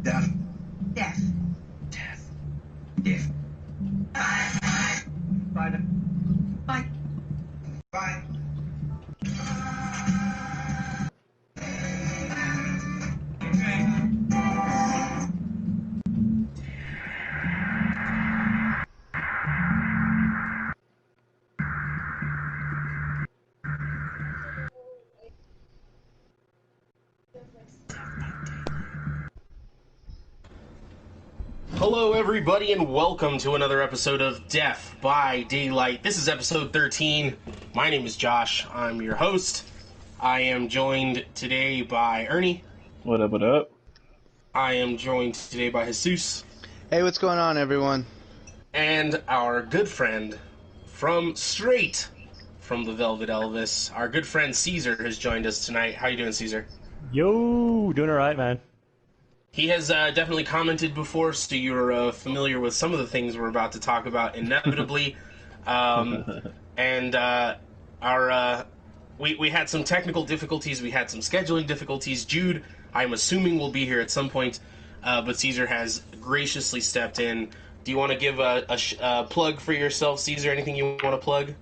Death. Death. Death. Death. Bye. Bye. Bye. Hello everybody and welcome to another episode of Death by Daylight. This is episode 13. My name is Josh. I'm your host. I am joined today by Ernie. What up, what up? I am joined today by Jesus. Hey, what's going on, everyone? And our good friend straight from the Velvet Elvis, our good friend Caesar has joined us tonight. How you doing, Caesar? Yo, doing alright, man. He has definitely commented before, so you're familiar with some of the things we're about to talk about inevitably. We had some technical difficulties. We had some scheduling difficulties. Jude, I'm assuming, will be here at some point, but Caesar has graciously stepped in. Do you want to give a plug for yourself, Caesar? Anything you want to plug?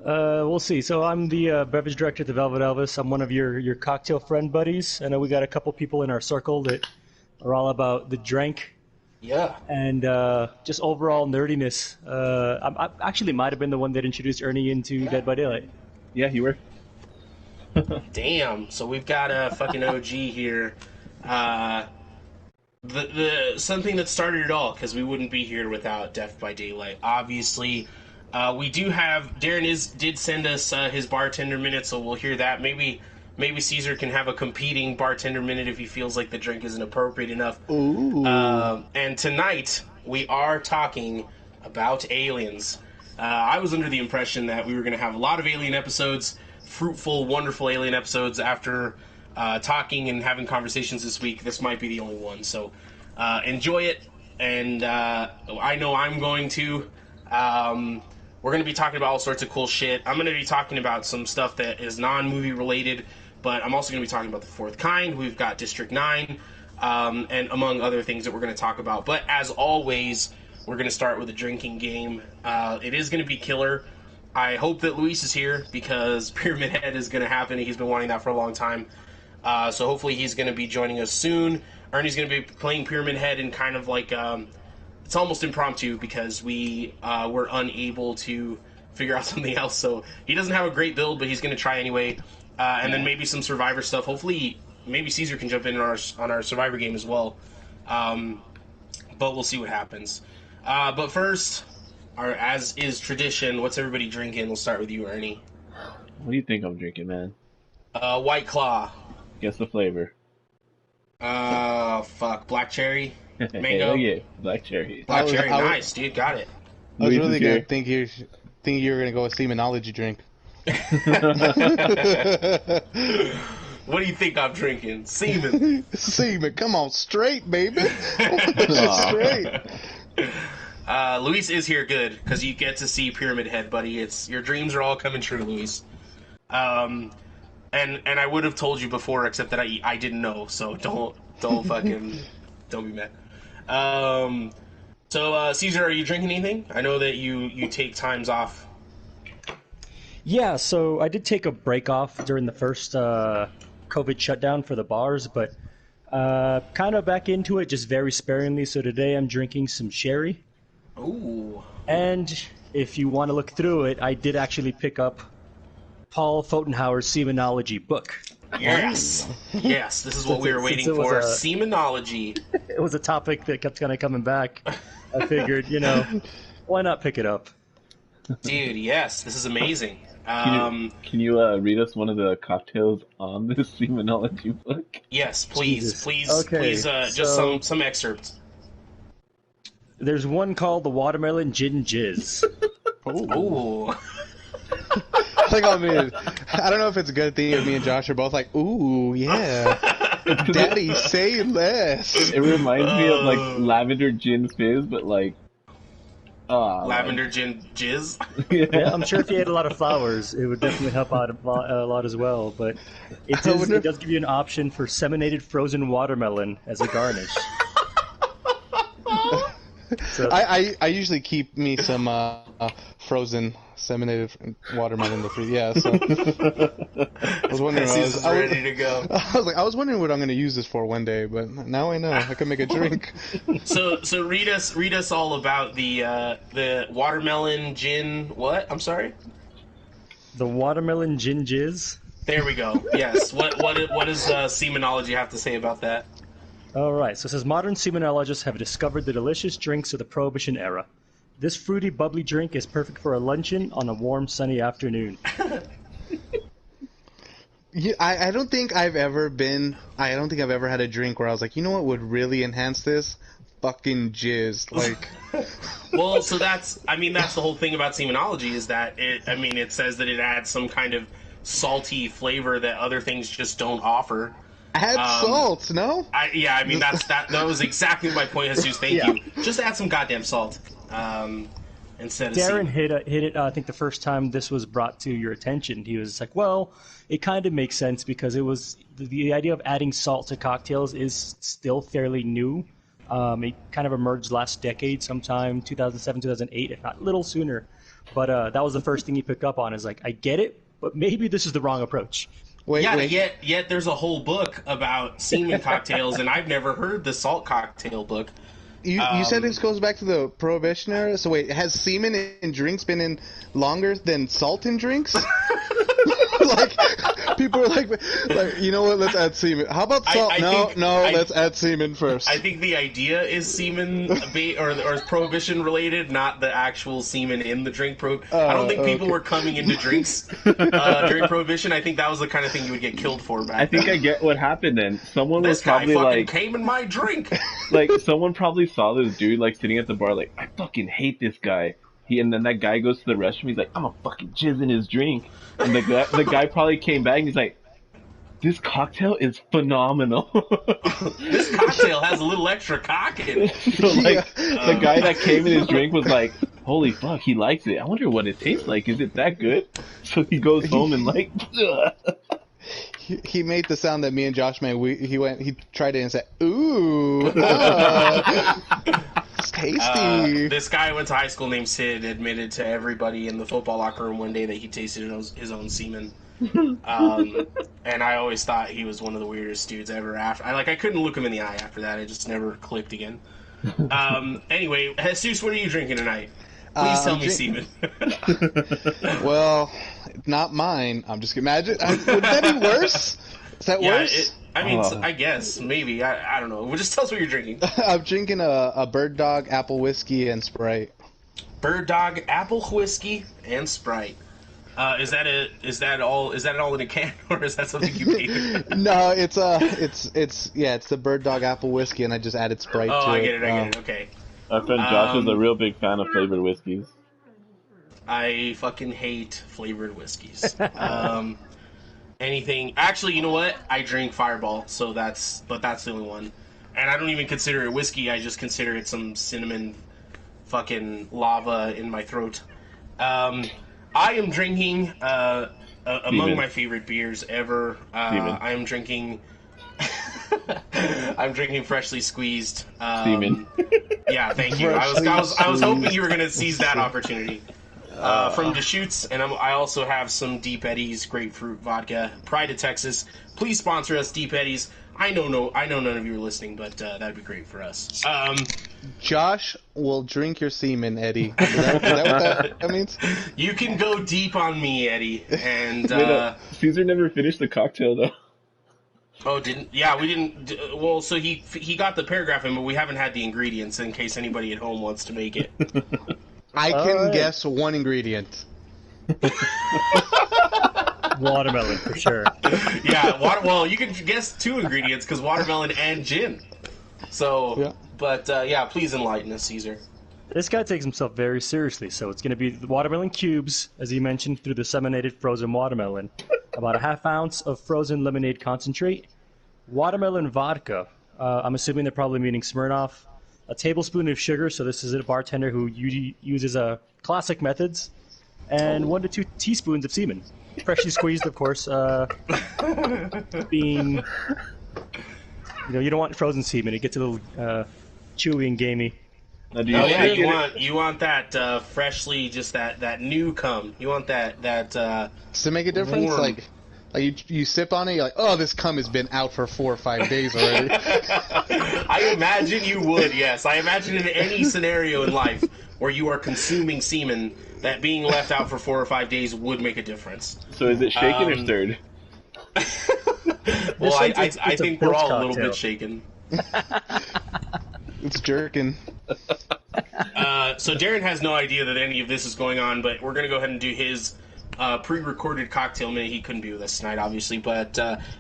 We'll see. So I'm the beverage director at the Velvet Elvis. I'm one of your cocktail friend buddies. I know we got a couple people in our circle that are all about the drink. Yeah. And just overall nerdiness. I actually might have been the one that introduced Ernie into Dead by Daylight. Yeah, you were. Damn. So we've got a fucking OG here. The something that started it all, because we wouldn't be here without Death by Daylight. Obviously, we do have Darrin did send us his bartender minute, so we'll hear that. Maybe Caesar can have a competing bartender minute if he feels like the drink isn't appropriate enough. Ooh. And tonight we are talking about aliens. I was under the impression that we were going to have a lot of alien episodes, fruitful, wonderful alien episodes. After talking and having conversations this week, this might be the only one. So enjoy it, and I know I'm going to. We're going to be talking about all sorts of cool shit. I'm going to be talking about some stuff that is non-movie related, but I'm also going to be talking about The Fourth Kind. We've got District 9, and among other things that we're going to talk about. But as always, we're going to start with a drinking game. It is going to be killer. I hope that Luis is here, because Pyramid Head is going to happen. He's been wanting that for a long time. So hopefully he's going to be joining us soon. Ernie's going to be playing Pyramid Head in kind of like... it's almost impromptu because we were unable to figure out something else. So he doesn't have a great build, but he's going to try anyway. And then maybe some Survivor stuff. Hopefully, maybe Caesar can jump in on our Survivor game as well. But we'll see what happens. But first, as is tradition, what's everybody drinking? We'll start with you, Ernie. What do you think I'm drinking, man? White Claw. Guess the flavor. Black cherry. Mango. Hell yeah, black cherry. Black cherry, nice, dude, got it. I was Luis really is gonna here. think you were gonna go with semenology drink. What do you think I'm drinking? Semen. Semen, come on, straight, baby. Straight. Luis is here good, because you get to see Pyramid Head, buddy. Your dreams are all coming true, Luis. And I would have told you before, except that I didn't know, so don't fucking don't be mad. So Caesar, are you drinking anything? I know that you take times off. Yeah, so I did take a break off during the first COVID shutdown for the bars, but kind of back into it, just very sparingly. So today I'm drinking some sherry. Ooh. And if you want to look through it, I did actually pick up Paul Fotenhauer's Semenology book. Yes. Yes, this is what we were waiting for. Semenology. It was a topic that kept kind of coming back. I figured, why not pick it up? Dude, yes, this is amazing. Can you read us one of the cocktails on this semenology book? Yes, please, Jesus. please, Okay, please, just some excerpts. There's one called the Watermelon Gin Jizz. Ooh. I don't know if it's a good thing if me and Josh are both like, ooh, yeah. Daddy, say less. It reminds me of like lavender gin fizz, but like lavender gin jizz. Yeah, I'm sure if you ate a lot of flowers, it would definitely help out a lot as well. But it does give you an option for seminated frozen watermelon as a garnish. So, I usually keep me some frozen seminated watermelon in the freezer. Yeah, so I was wondering. Ready to go. I was wondering what I'm going to use this for one day, but now I know I can make a drink. So read us all about the watermelon gin. What? I'm sorry. the watermelon gin jizz. There we go. Yes. What does semenology have to say about that? All right, so it says modern semenologists have discovered the delicious drinks of the Prohibition era. This fruity, bubbly drink is perfect for a luncheon on a warm, sunny afternoon. Yeah, I don't think I've ever had a drink where I was like, you know what would really enhance this? Fucking jizz. Like, well, so that's the whole thing about semenology is that it says that it adds some kind of salty flavor that other things just don't offer. add salt, no? That was exactly my point, Jesus. Thank you. Just add some goddamn salt. Instead of Darrin hit it. I think the first time this was brought to your attention, he was like, "Well, it kind of makes sense because it was the idea of adding salt to cocktails is still fairly new. It kind of emerged last decade, sometime 2007, 2008, if not a little sooner. But that was the first thing he picked up on. Is like, I get it, but maybe this is the wrong approach." Wait. Yet there's a whole book about semen cocktails, and I've never heard the salt cocktail book. You said this goes back to the Prohibition era? So wait, has semen in drinks been in longer than salt in drinks? Like, people are like, you know what, let's add semen. How about salt? Let's add semen first. I think the idea is semen or Prohibition related, not the actual semen in the drink. I don't think people were coming into drinks during Prohibition. I think that was the kind of thing you would get killed for back then. I think I get what happened then. Someone this was probably guy fucking like, came in my drink. like someone probably saw this dude like sitting at the bar like, I fucking hate this guy. And then that guy goes to the restroom. He's like, I'm a fucking jizz in his drink. And the guy probably came back and he's like, this cocktail is phenomenal. This cocktail has a little extra cock in it. So the guy that came in his drink was like, holy fuck, he likes it. I wonder what it tastes like. Is it that good? So he goes home and like, He made the sound that me and Josh made. He tried it and said, "Ooh, it's tasty." This guy I went to high school named Sid admitted to everybody in the football locker room one day that he tasted his own semen. And I always thought he was one of the weirdest dudes ever. I couldn't look him in the eye after that. It just never clicked again. Anyway, Jesus, what are you drinking tonight? Please tell me semen. Well, not mine. I'm just imagine. Would that be worse? Is that worse? I guess maybe. I don't know. Well, just tell us what you're drinking. I'm drinking a Bird Dog apple whiskey and Sprite. Bird Dog apple whiskey and Sprite. Is that all in a can, or is that something you made? No, it's the Bird Dog apple whiskey, and I just added Sprite to it. I get it. Okay. our friend Josh is a real big fan of flavored whiskeys. I fucking hate flavored whiskeys. Anything. Actually, you know what? I drink Fireball, but that's the only one. And I don't even consider it whiskey. I just consider it some cinnamon fucking lava in my throat. I am drinking among my favorite beers ever. I am drinking. I'm drinking freshly squeezed. Semen. Yeah, thank you. I was hoping you were going to seize that opportunity. From Deschutes, and I also have some Deep Eddies grapefruit vodka. Pride of Texas. Please sponsor us, Deep Eddies. I know none of you are listening, but that'd be great for us. Josh will drink your semen, Eddie. Is that what that means? You can go deep on me, Eddie. And Caesar never finished the cocktail though. Oh, didn't? Yeah, we didn't. Well, so he got the paragraph in, but we haven't had the ingredients in case anybody at home wants to make it. I can guess one ingredient. Watermelon, for sure. Yeah, well, you can guess two ingredients, because watermelon and gin. So, yeah. But, please enlighten us, Caesar. This guy takes himself very seriously, so it's going to be the watermelon cubes, as he mentioned, through the seminated frozen watermelon. About a half ounce of frozen lemonade concentrate. Watermelon vodka. I'm assuming they're probably meaning Smirnoff. a tablespoon of sugar, so this is a bartender who uses classic methods, and 1 to 2 teaspoons of semen. Freshly squeezed, of course. Being, you don't want frozen semen. It gets a little chewy and gamey. Now, do you shake it? You want that freshly, just that new cum. You want that Does it make a difference? warm. Like you sip on it, you're like, oh, this cum has been out for 4 or 5 days already. I imagine you would, yes. I imagine in any scenario in life where you are consuming semen, that being left out for 4 or 5 days would make a difference. So is it shaken or stirred? Well, I It's a think we're all a little cocktail. bit shaken. It's jerking. So Darrin has no idea that any of this is going on, but we're going to go ahead and do his pre-recorded cocktail minute. He couldn't be with us tonight, obviously, but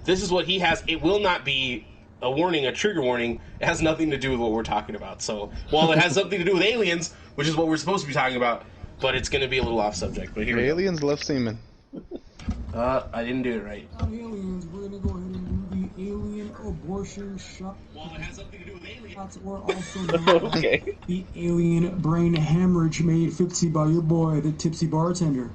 this is what he has. It will not be a warning, a trigger warning. It has nothing to do with what we're talking about. So while it has something to do with aliens, which is what we're supposed to be talking about, but it's going to be a little off subject. But here we go. Aliens love semen. I didn't do it right. Aliens, we're gonna go ahead and do the alien abortion shot. Well, it has something to do with aliens. Shots, or also known Okay. as the alien brain hemorrhage made 50 by your boy, the tipsy bartender.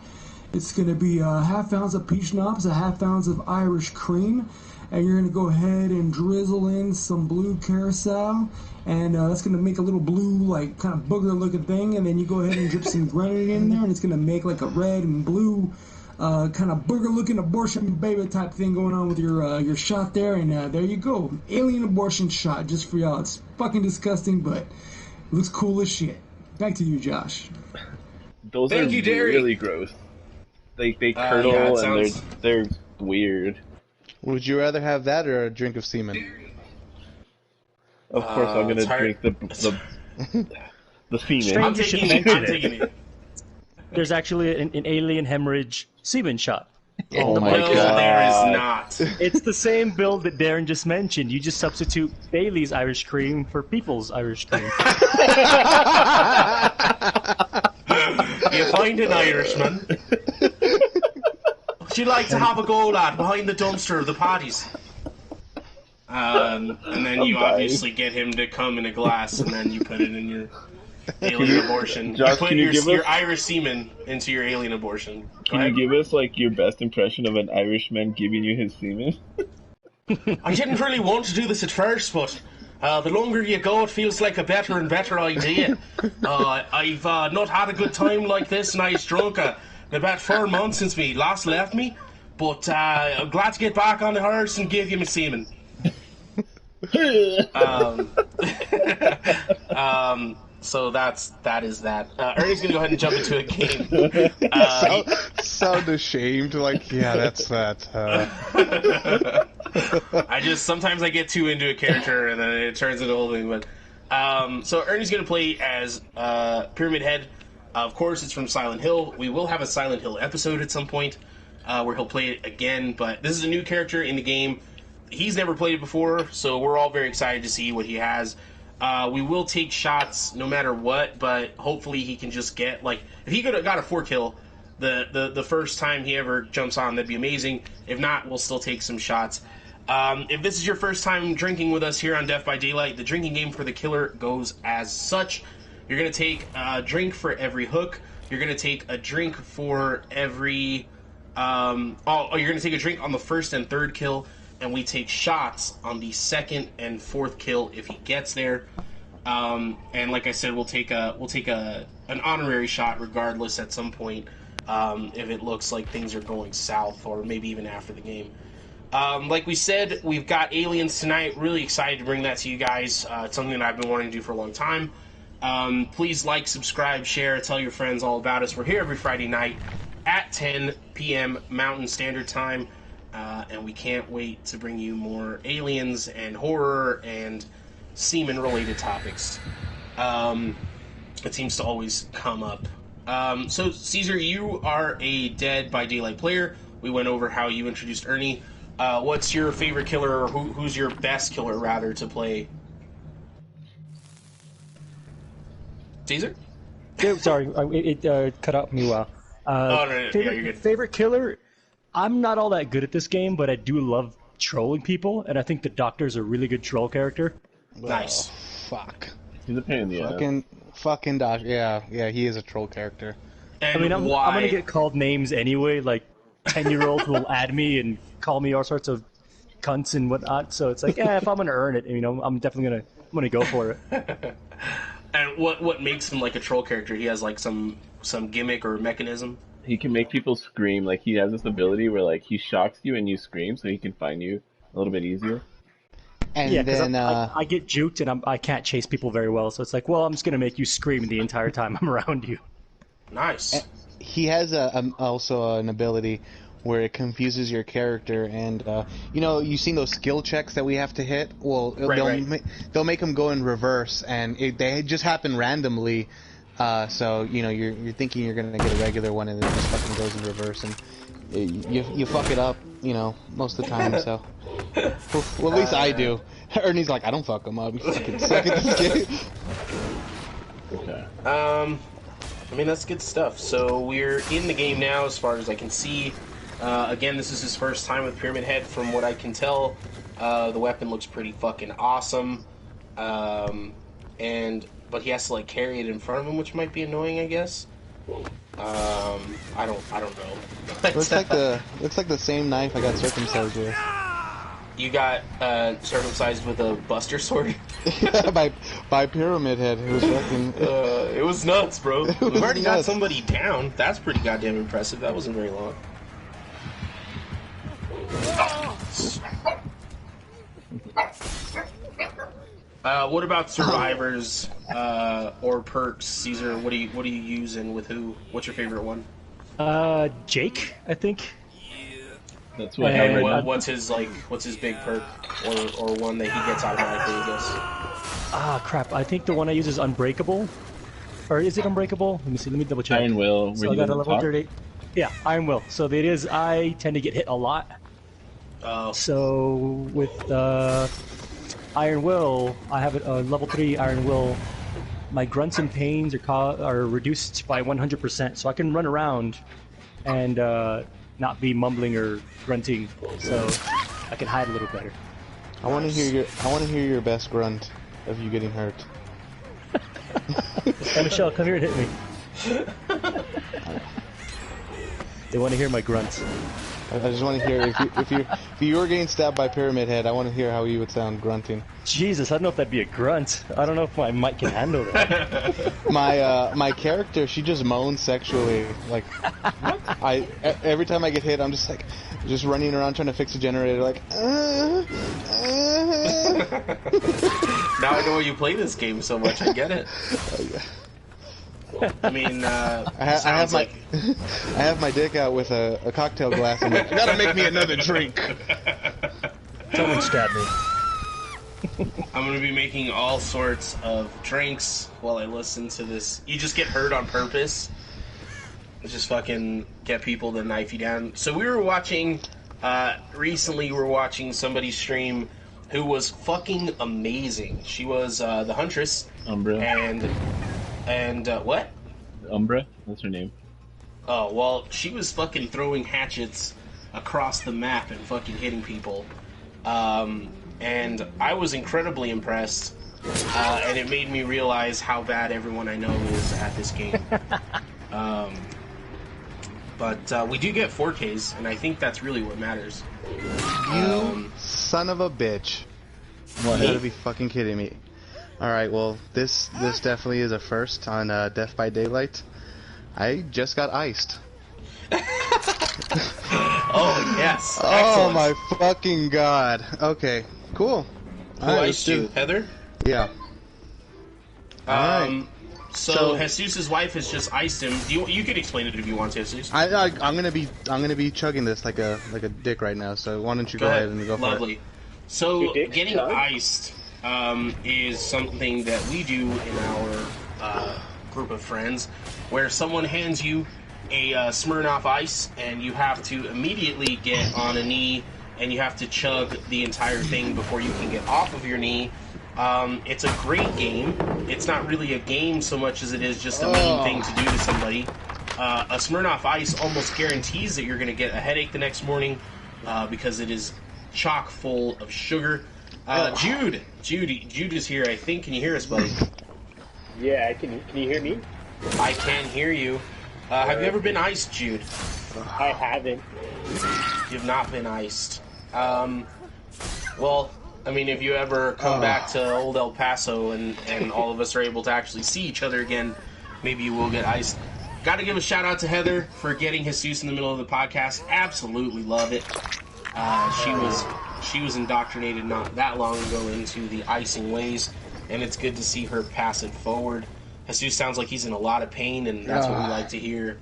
It's gonna be a half ounce of peach schnapps, a half ounce of Irish cream, and you're gonna go ahead and drizzle in some blue curacao, and that's gonna make a little blue, like kind of booger looking thing, and then you go ahead and drip some grenadine in there, and it's gonna make like a red and blue kind of booger-looking abortion baby type thing going on with your shot there, and there you go, alien abortion shot just for y'all. It's fucking disgusting, but it looks cool as shit. Back to you, Josh. Those Thank are you, Darrin. really gross. They curdle yeah, it and sounds- they're weird. Would you rather have that or a drink of semen? Of course, I'm it's gonna hard. drink the semen. Strange. I'm You should taking it. mention I'm it. taking it. There's actually an alien hemorrhage semen shot. Oh my No, god! there is not. It's the same build that Darrin just mentioned. You just substitute Bailey's Irish cream for People's Irish cream. You find an Irishman. She'd like to have a go, lad, behind the dumpster of the parties. And then you I'm obviously get him to come in a glass, and then you put it in your alien abortion. Josh, you put can you your, give your us- Irish semen into your alien abortion. Go Can you ahead. give us like your best impression of an Irishman giving you his semen? I didn't really want to do this at first, but the longer you go, it feels like a better and better idea. I've not had a good time like this, nice drunk. About 4 months since me last left me, but I'm glad to get back on the horse and give you my semen. So that is that. Ernie's gonna go ahead and jump into a game. Sound ashamed, like, yeah, that's that. Sometimes I get too into a character and then it turns into a whole thing. But so Ernie's gonna play as Pyramid Head. Of course, it's from Silent Hill. We will have a Silent Hill episode at some point where he'll play it again. But this is a new character in the game. He's never played it before, so we're all very excited to see what he has. We will take shots no matter what, but hopefully he can just get, like, if he could have got a 4-kill the first time he ever jumps on, that'd be amazing. If not, we'll still take some shots. If this is your first time drinking with us here on Death by Daylight, the drinking game for the killer goes as such. You're going to take a drink for every hook. You're going to take a drink for every... you're going to take a drink on the first and third kill, and we take shots on the second and fourth kill if he gets there. And like I said, we'll take an honorary shot regardless at some point if it looks like things are going south, or maybe even after the game. Like we said, we've got Aliens tonight. Really excited to bring that to you guys. It's something that I've been wanting to do for a long time. Please like, subscribe, share, tell your friends all about us. We're here every Friday night at 10 p.m. Mountain Standard Time. And we can't wait to bring you more aliens and horror and semen-related topics. It seems to always come up. So, Caesar, you are a Dead by Daylight player. We went over how you introduced Ernie. What's your favorite killer, or who's your best killer, rather, to play? Caesar? Sorry, it cut out me while. No, yeah, Favorite, you're good. favorite killer? I'm not all that good at this game, but I do love trolling people, and I think the Doctor's a really good troll character. Nice. Fuck. He's a pain in the ass. Fucking Dodge. Yeah, he is a troll character. And I mean, I'm why? gonna get called names anyway. Like 10-year-olds will add me and call me all sorts of cunts and whatnot. So it's like, if I'm gonna earn it, I'm definitely gonna go for it. And what makes him like a troll character? He has like some gimmick or mechanism. He can make people scream. Like, he has this ability where, like, he shocks you and you scream, so he can find you a little bit easier. And Yeah, because then I get juked and I can't chase people very well. So it's like, well, I'm just gonna make you scream the entire time I'm around you. Nice. he has also an ability where it confuses your character, and you've seen those skill checks that we have to hit. Well, they'll make them go in reverse, and they just happen randomly. So you're thinking you're gonna get a regular one, and it just fucking goes in reverse, and you fuck it up, most of the time. So, well, at least I do. Ernie's like, I don't fuck them up. You fucking suck at this game. Okay. I mean, that's good stuff. So we're in the game now, as far as I can see. Again, this is his first time with Pyramid Head. From what I can tell, the weapon looks pretty fucking awesome. But he has to carry it in front of him, which might be annoying, I guess. I don't know. looks like the same knife I got circumcised with. You got circumcised with a Buster sword? Yeah, by Pyramid Head. It was fucking. It was nuts, bro. We've already got nuts. somebody down. That's pretty goddamn impressive. That wasn't very long. What about survivors or perks, Caesar? What do you use and with who? What's your favorite one? Jake, I think. That's what I And read. what's his big perk or one that he gets automatically, I guess? Ah, crap. I think the one I use is Unbreakable. Or is it Unbreakable? Let me see. Let me double check. Iron Will. So I got a level 38. Yeah, Iron Will. So it is. I tend to get hit a lot. Oh. So with Iron Will, I have a level 3 Iron Will. My grunts and pains are reduced by 100%, so I can run around and not be mumbling or grunting, so I can hide a little better. I want to hear your best grunt of you getting hurt. Hey, Michelle, come here and hit me. They want to hear my grunts. I just want to hear if you were getting stabbed by Pyramid Head, I want to hear how you would sound grunting. Jesus, I don't know if that'd be a grunt. I don't know if my mic can handle that. My character, she just moans sexually. Like, every time I get hit, I'm just running around trying to fix a generator. Like, Now I know why you play this game so much. I get it. I mean, I have my dick out with a cocktail glass. I'm like, you gotta make me another drink. Someone stabbed me. I'm gonna be making all sorts of drinks while I listen to this. You just get hurt on purpose. Just fucking get people to knife you down. So we were watching, recently we were watching somebody stream who was fucking amazing. She was the Huntress. Umbra. And what? Umbra? That's her name. Oh, well, she was fucking throwing hatchets across the map and fucking hitting people. And I was incredibly impressed. And it made me realize how bad everyone I know is at this game. But we do get 4Ks, and I think that's really what matters. You son of a bitch. What? You gotta be fucking kidding me. Alright, well, this definitely is a first on Death by Daylight. I just got iced. Oh, yes. Oh Excellent. my fucking god. Okay, cool. Who iced you? Heather? Yeah. Alright. So Jesus' wife has just iced him. You could explain it if you want to, Jesus. I'm gonna be chugging this like a dick right now. So why don't you go ahead and go for it? Lovely. So getting iced is something that we do in our group of friends, where someone hands you a Smirnoff Ice, and you have to immediately get on a knee, and you have to chug the entire thing before you can get off of your knee. It's a great game. It's not really a game so much as it is just a mean thing to do to somebody. A Smirnoff Ice almost guarantees that you're going to get a headache the next morning because it is chock full of sugar. Jude is here, I think. Can you hear us, buddy? Yeah, can you hear me? I can hear you. Have you ever been iced, Jude? I haven't. You've not been iced. Well, I mean, if you ever come back to old El Paso and all of us are able to actually see each other again, maybe you will get iced. Got to give a shout out to Heather for getting Jesus in the middle of the podcast. Absolutely love it. She was indoctrinated not that long ago into the icing ways, and it's good to see her pass it forward. Jesus sounds like he's in a lot of pain, and that's what we like to hear.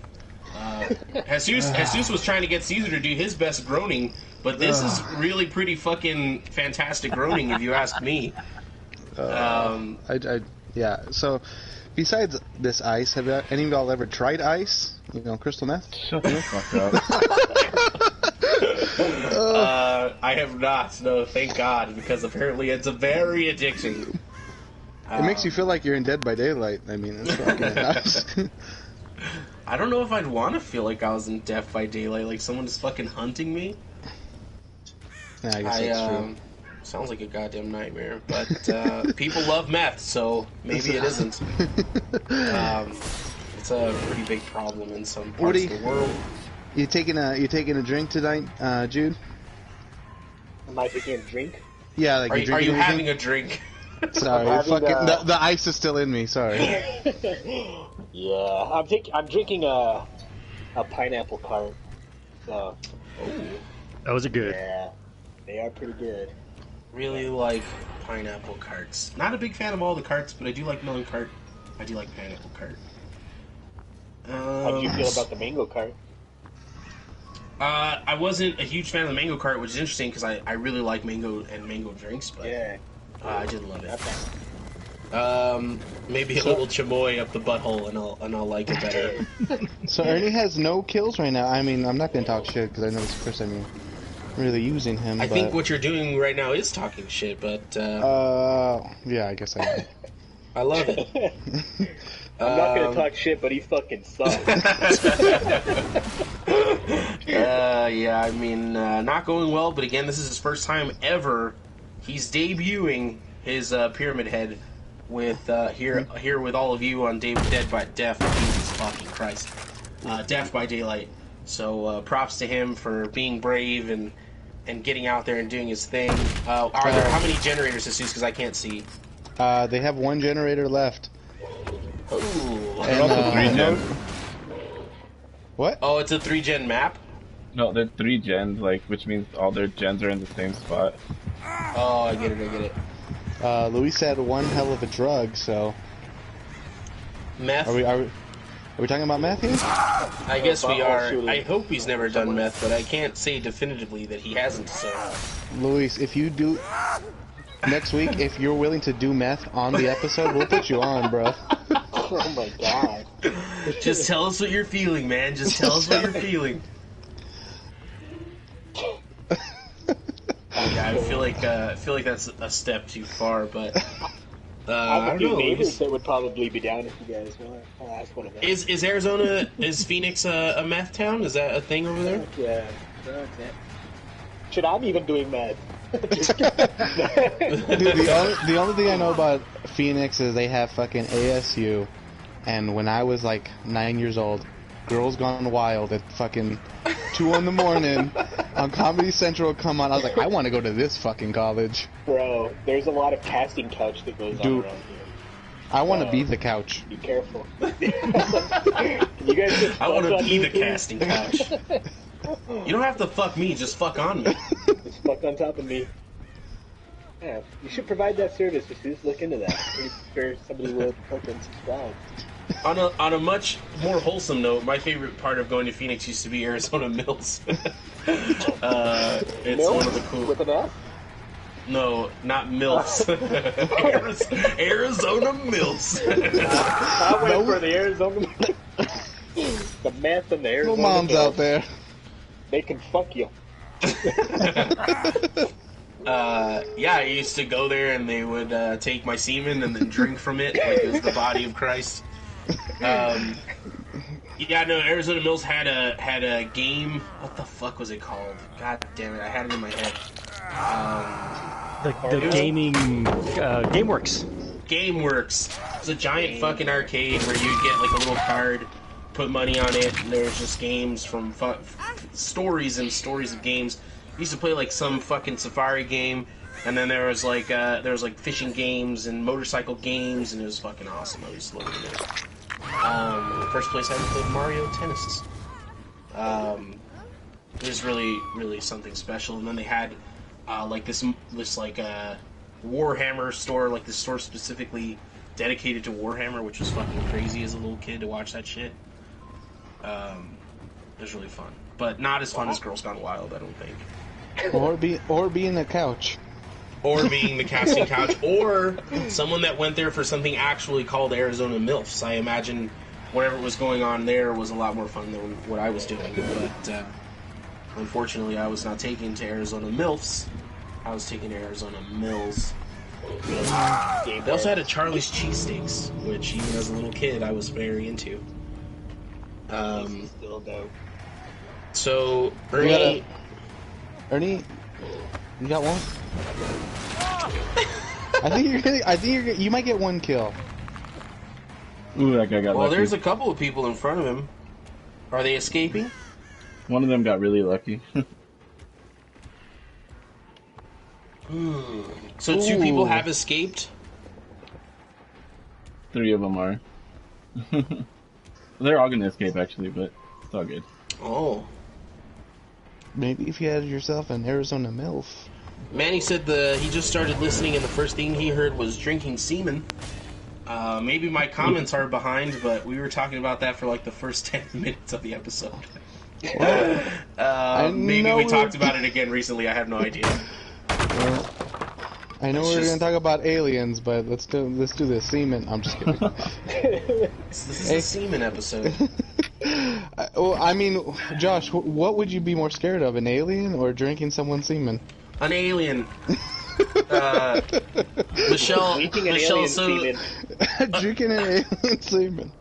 Jesus was trying to get Caesar to do his best groaning, but this is really pretty fucking fantastic groaning, if you ask me. Yeah. So, besides this ice, have any of y'all ever tried ice? You know, crystal meth. Shut the fuck up. I have not. No, thank God, because apparently it's very addicting. It makes you feel like you're in Dead by Daylight. I mean, it's fucking nice. I don't know if I'd want to feel like I was in Death by Daylight, like someone is fucking hunting me. Yeah, I guess that's true. Sounds like a goddamn nightmare, but people love meth, so maybe it isn't. It's a pretty big problem in some parts of the world. You taking a drink tonight, Jude? Am I taking a drink? Yeah, like are you having a drink? Sorry, the ice is still in me. Sorry. Yeah, I'm drinking a pineapple cart. So. That was a good. Yeah, they are pretty good. Really like pineapple carts. Not a big fan of all the carts, but I do like melon cart. I do like pineapple cart. How do you feel about the mango cart? I wasn't a huge fan of the mango cart, which is interesting because I really like mango and mango drinks, but yeah. I didn't love it. Maybe a little chamoy up the butthole, and I'll like it better. So Ernie has no kills right now. I mean, I'm not gonna talk shit because I know it's the first time you're really using him. I think what you're doing right now is talking shit, but yeah, I guess I am. I love it. I'm not gonna talk shit, but he fucking sucks. Yeah, I mean, not going well, but again, this is his first time ever. He's debuting his Pyramid Head with here with all of you on Death by Daylight. So props to him for being brave and getting out there and doing his thing. Are there how many generators, Jesus? Because I can't see. They have one generator left. Ooh. And 3 gens. What? Oh, it's a 3-gen map? No, they're 3 gens, which means all their gens are in the same spot. Oh, I get it. Luis said one hell of a drug, so... Meth? Are we talking about meth here? I guess we are. I hope he's never done meth, but I can't say definitively that he hasn't, so... Luis, if you do... Next week, if you're willing to do meth on the episode, we'll put you on, bro. Oh my god. Just tell us what you're feeling, man. Just tell us what you're feeling. Yeah, I feel like that's a step too far, but I don't do know. neighbors that would probably be down if you guys want. I'll ask one of them. Is Phoenix a meth town? Is that a thing over there? Yeah. Shit, I'm even doing meth. Dude, the only thing I know about Phoenix is they have fucking ASU, and when I was like 9 years old, Girls Gone Wild at fucking 2 in the morning on Comedy Central would come on. I was like, I want to go to this fucking college. Bro, there's a lot of casting couch that goes on around here. I want to be the couch. Be careful. You guys just I want to be the please? casting couch. You don't have to fuck me, just fuck on me. Just fuck on top of me. Yeah, you should provide that service. Just look into that. I'm sure somebody will fucking subscribe. On a much more wholesome note, my favorite part of going to Phoenix used to be Arizona Mills. It's Mills? one of the cool. With an F? No, not Mills. Arizona Mills. I went for the Arizona Mills. The meth and the Arizona Little moms Mills. out there. They can fuck you. Yeah, I used to go there and they would take my semen and then drink from it like it was the body of Christ. Yeah, no, Arizona Mills had a game. What the fuck was it called? God damn it, I had it in my head. The gaming GameWorks. GameWorks. was a giant fucking arcade where you'd get like a little card, put money on it, and there was just games from stories and stories of games. We used to play like some fucking safari game, and then there was like fishing games and motorcycle games, and it was fucking awesome. I used to love it. First place I ever played Mario Tennis. It was really, really something special. And then they had like this Warhammer store, like this store specifically dedicated to Warhammer, which was fucking crazy as a little kid to watch that shit. It was really fun, but not as fun as Girls Gone Wild, I don't think. Or being a couch. Or being the casting couch, or someone that went there for something actually called Arizona MILFs. I imagine whatever was going on there was a lot more fun than what I was doing, but unfortunately I was not taken to Arizona MILFs. I was taken to Arizona Mills. They also had a Charlie's Cheesesteaks, which even as a little kid I was very into. Still dope. So, Ernie... Ernie, you got one? I think you might get one kill. Ooh, that guy got Well, lucky. there's a couple of people in front of him. Are they escaping? One of them got really lucky. So 2 people have escaped? 3 of them are. They're all gonna escape, actually, but it's all good. Oh. Maybe if you had yourself an Arizona MILF. Manny said he just started listening and the first thing he heard was drinking semen. Maybe my comments are behind, but we were talking about that for like the first 10 minutes of the episode. Maybe we talked about it again recently, I have no idea. I know we're gonna talk about aliens, but let's do the semen. I'm just kidding. This is a semen episode. Well, I mean, Josh, what would you be more scared of, an alien or drinking someone's semen? An alien. Michelle, Drinking an alien semen. Drinking an alien semen.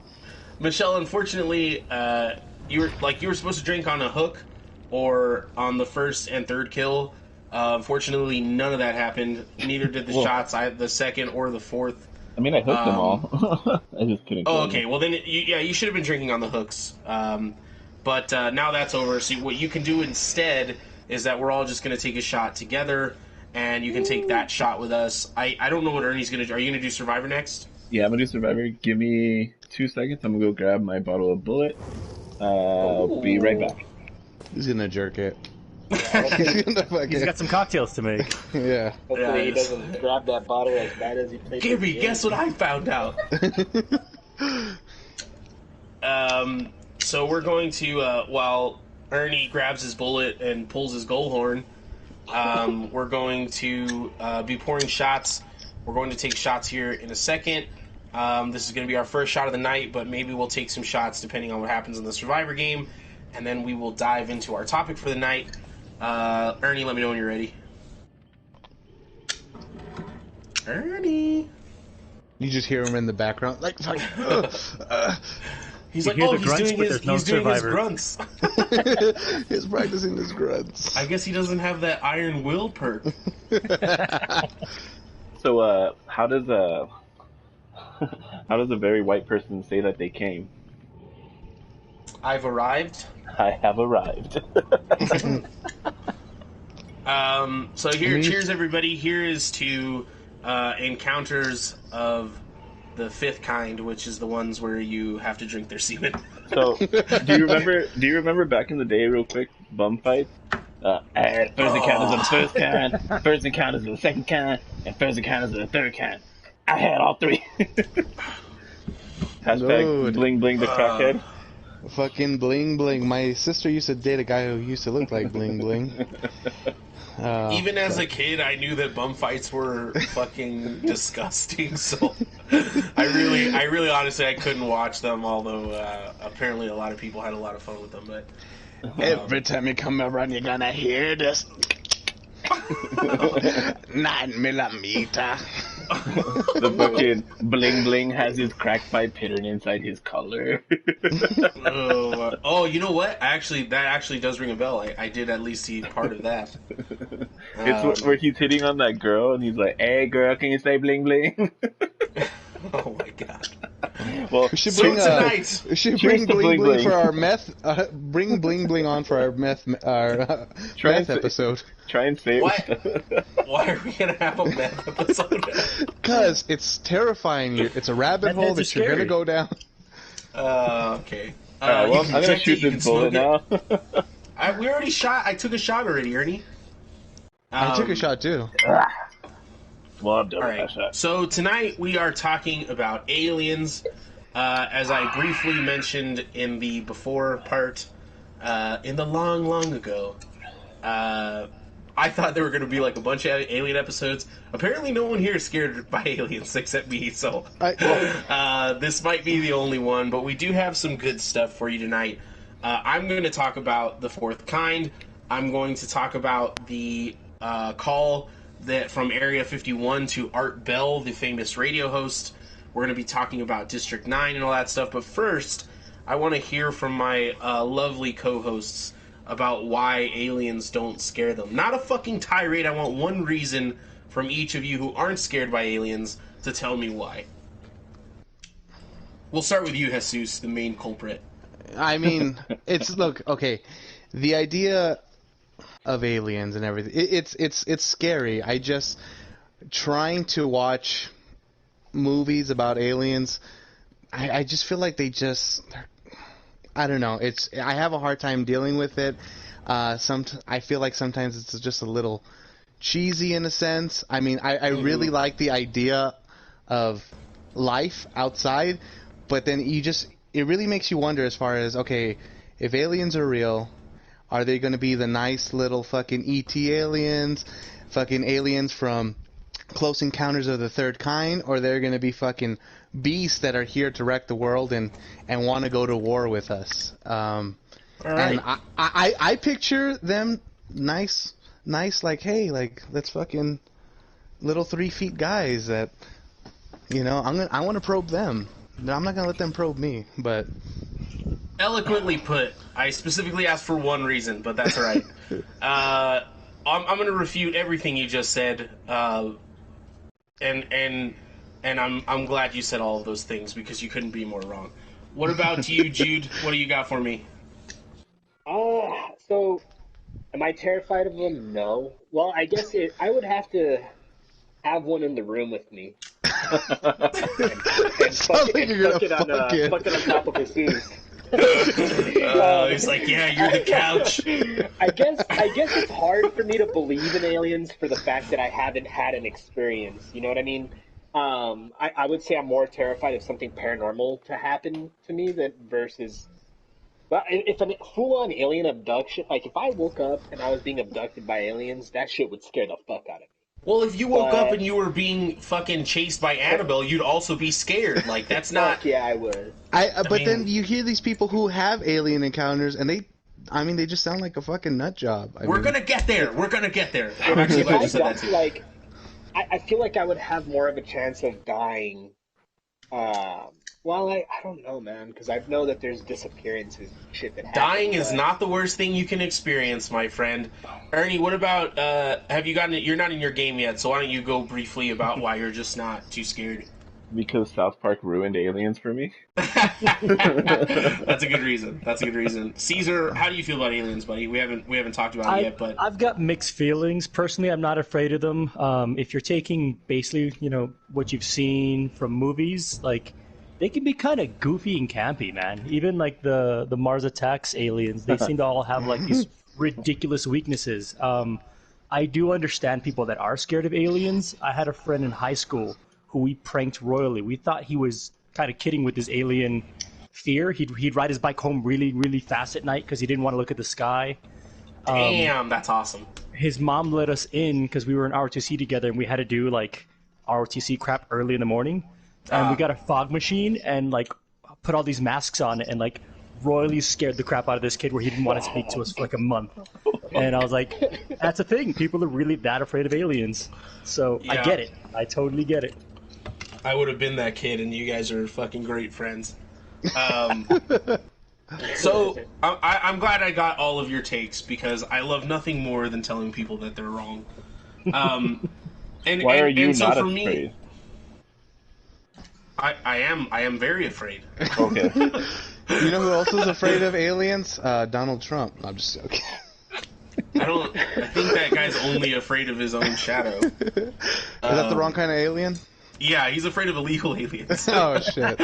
Michelle, unfortunately, you were supposed to drink on a hook or on the first and third kill. Unfortunately, none of that happened. Neither did the shots, the second or the fourth. I mean, I hooked them all. I just couldn't. Oh, okay. Well, then, you should have been drinking on the hooks. But now that's over. So what you can do instead is that we're all just going to take a shot together, and you can take that shot with us. I don't know what Ernie's going to do. Are you going to do Survivor next? Yeah, I'm gonna do Survivor. Give me 2 seconds. I'm gonna go grab my bottle of Bullet. I'll be right back. He's gonna jerk it. He's got some cocktails to make. Yeah. Hopefully he doesn't grab that bottle as bad as he played. Gibby, guess what I found out? So we're going to, while Ernie grabs his bullet and pulls his goal horn, we're going to be pouring shots. We're going to take shots here in a second. This is going to be our first shot of the night, but maybe we'll take some shots depending on what happens in the Survivor game, and then we will dive into our topic for the night. Ernie, let me know when you're ready. Ernie! You just hear him in the background, like, He's You like, hear oh, the he's grunts, doing but his there's no grunts. he's practicing his grunts. I guess he doesn't have that Iron Will perk. So, how does a very white person say that they came? I've arrived. I have arrived. So here, cheers everybody. Here is to encounters of the fifth kind, which is the ones where you have to drink their semen. So, do you remember back in the day, real quick, bum fights? First encounters of the first kind, first encounters of the second kind, and first encounters of the third kind. I had all 3. Hashtag Dude. bling bling the crackhead. Fucking bling bling. My sister used to date a guy who used to look like bling bling. Even as a kid, I knew that bum fights were fucking disgusting. So I really honestly, I couldn't watch them. Although apparently a lot of people had a lot of fun with them. But Every time you come around, you're gonna hear this. 9mm. The fucking bling bling has his crack pipe hidden inside his collar. Oh, you know what? That actually does ring a bell. I did at least see part of that. It's where he's hitting on that girl, and he's like, "Hey, girl, can you say bling bling?" Oh my god. Well, We should So bring tonight- we should Cheers bring to bling bling bling bling. for our meth. Bring bling bling on for our meth Try meth and episode. Try and say What? it. Why are we gonna have a meth episode? Cause it's terrifying. It's a rabbit Meth hole heads that are you're gonna scary. go down. Okay. Alright, you well, can I'm gonna inject it, shoot you this can bullet smoke now. it. We already shot. I took a shot already, Ernie. I took a shot too. Well, I'm done All with right. that shot. So tonight we are talking about aliens. As I briefly mentioned in the before part, in the long, long ago, I thought there were going to be like a bunch of alien episodes. Apparently, no one here is scared by aliens except me. So this might be the only one. But we do have some good stuff for you tonight. I'm going to talk about the fourth kind. I'm going to talk about the call that from Area 51 to Art Bell, the famous radio host. We're going to be talking about District 9 and all that stuff. But first, I want to hear from my lovely co-hosts about why aliens don't scare them. Not a fucking tirade. I want one reason from each of you who aren't scared by aliens to tell me why. We'll start with you, Jesus, the main culprit. I mean, look, okay. The idea of aliens and everything, it's scary. I just trying to watch movies about aliens. I just feel like I don't know. I have a hard time dealing with it. I feel like sometimes it's just a little cheesy in a sense. I mean, I really like the idea of life outside, but then it really makes you wonder as far as, okay, if aliens are real, are they going to be the nice little fucking ET aliens, fucking aliens from Close Encounters of the Third Kind, or they're going to be fucking beasts that are here to wreck the world and want to go to war with us? All right. And I picture them nice, like, hey, like, let's fucking little 3 feet guys that, I want to probe them. No, I'm not gonna let them probe me, but Eloquently put. I specifically asked for one reason, but that's all right. I'm going to refute everything you just said, and I'm glad you said all of those things because you couldn't be more wrong. What about you, Jude? What do you got for me? So, am I terrified of them? No. Well, I guess I would have to have one in the room with me. and fuck it on top of his shoes. He's like, yeah, you're the couch. I guess it's hard for me to believe in aliens for the fact that I haven't had an experience. You know what I mean? I would say I'm more terrified of something paranormal to happen to me versus. Well, if a full-on alien abduction, like if I woke up and I was being abducted by aliens, that shit would scare the fuck out of me. Well, if you woke up and you were being fucking chased by Annabelle, you'd also be scared. Like, that's not... Fuck yeah, I would. But then you hear these people who have alien encounters, and they just sound like a fucking nut job. We're gonna get there. We're gonna get there. I'm actually glad you said that too. Like, I feel like I would have more of a chance of dying. Well, I don't know, man, because I know that there's disappearances and shit that happen. Dying is not the worst thing you can experience, my friend. Ernie, what about, have you gotten it? You're not in your game yet, so why don't you go briefly about why you're just not too scared? Because South Park ruined aliens for me. That's a good reason. That's a good reason. Caesar, how do you feel about aliens, buddy? We haven't talked about it yet, but I've got mixed feelings. Personally, I'm not afraid of them. If you're taking basically, what you've seen from movies, like, they can be kind of goofy and campy, man. Even like the Mars Attacks aliens, they seem to all have like these ridiculous weaknesses. I do understand people that are scared of aliens. I had a friend in high school who we pranked royally. We thought he was kind of kidding with his alien fear. He'd ride his bike home really, really fast at night because he didn't want to look at the sky. damn, that's awesome. His mom let us in because we were in ROTC together and we had to do like ROTC crap early in the morning. And we got a fog machine and like put all these masks on it and like royally scared the crap out of this kid where he didn't want to speak to us for like a month. And I was like, that's a thing. People are really that afraid of aliens. So Yeah. I get it. I totally get it. I would have been that kid, and you guys are fucking great friends. So I'm glad I got all of your takes because I love nothing more than telling people that they're wrong. And Why are you and so not for afraid? me, I am very afraid. Okay. You know who else is afraid of aliens? Donald Trump. I'm just joking. I think that guy's only afraid of his own shadow. Is that the wrong kind of alien? Yeah, he's afraid of illegal aliens. Oh shit!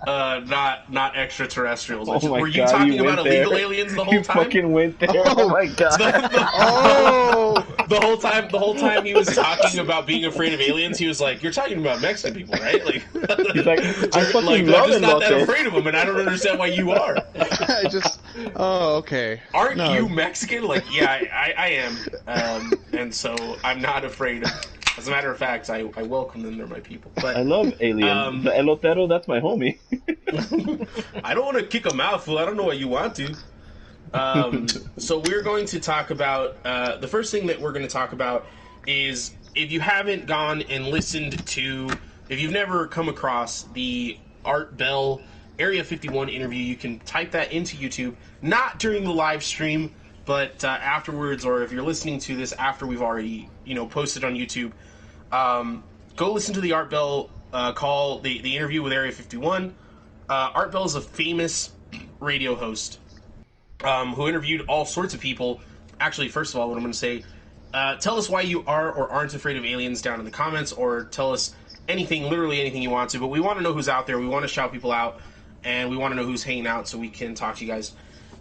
Not extraterrestrials. Oh my Were you God, talking you about went there. illegal aliens the whole You time? fucking went there. Oh. Oh my god. Oh, The whole time he was talking about being afraid of aliens, he was like, "You're talking about Mexican people, right?" Like, He's like, I fucking like, love I'm just not that elotes. afraid of them, and I don't understand why you are. I just. Oh, okay. Aren't No. you Mexican? Like, yeah, I am, and so I'm not afraid of. As a matter of fact, I welcome them. They're my people. But I love aliens. The elotero, that's my homie. I don't want to kick a mouthful. I don't know what you want to. So we're going to talk about the first thing that we're going to talk about is if you haven't gone and listened to, if you've never come across the Art Bell Area 51 interview, you can type that into YouTube, not during the live stream, but afterwards, or if you're listening to this after we've already, posted on YouTube, go listen to the Art Bell call, the interview with Area 51. Art Bell is a famous radio host who interviewed all sorts of people. Actually, first of all, what I'm going to say, tell us why you are or aren't afraid of aliens down in the comments, or tell us anything, literally anything you want to, but we want to know who's out there. We want to shout people out, and we want to know who's hanging out so we can talk to you guys.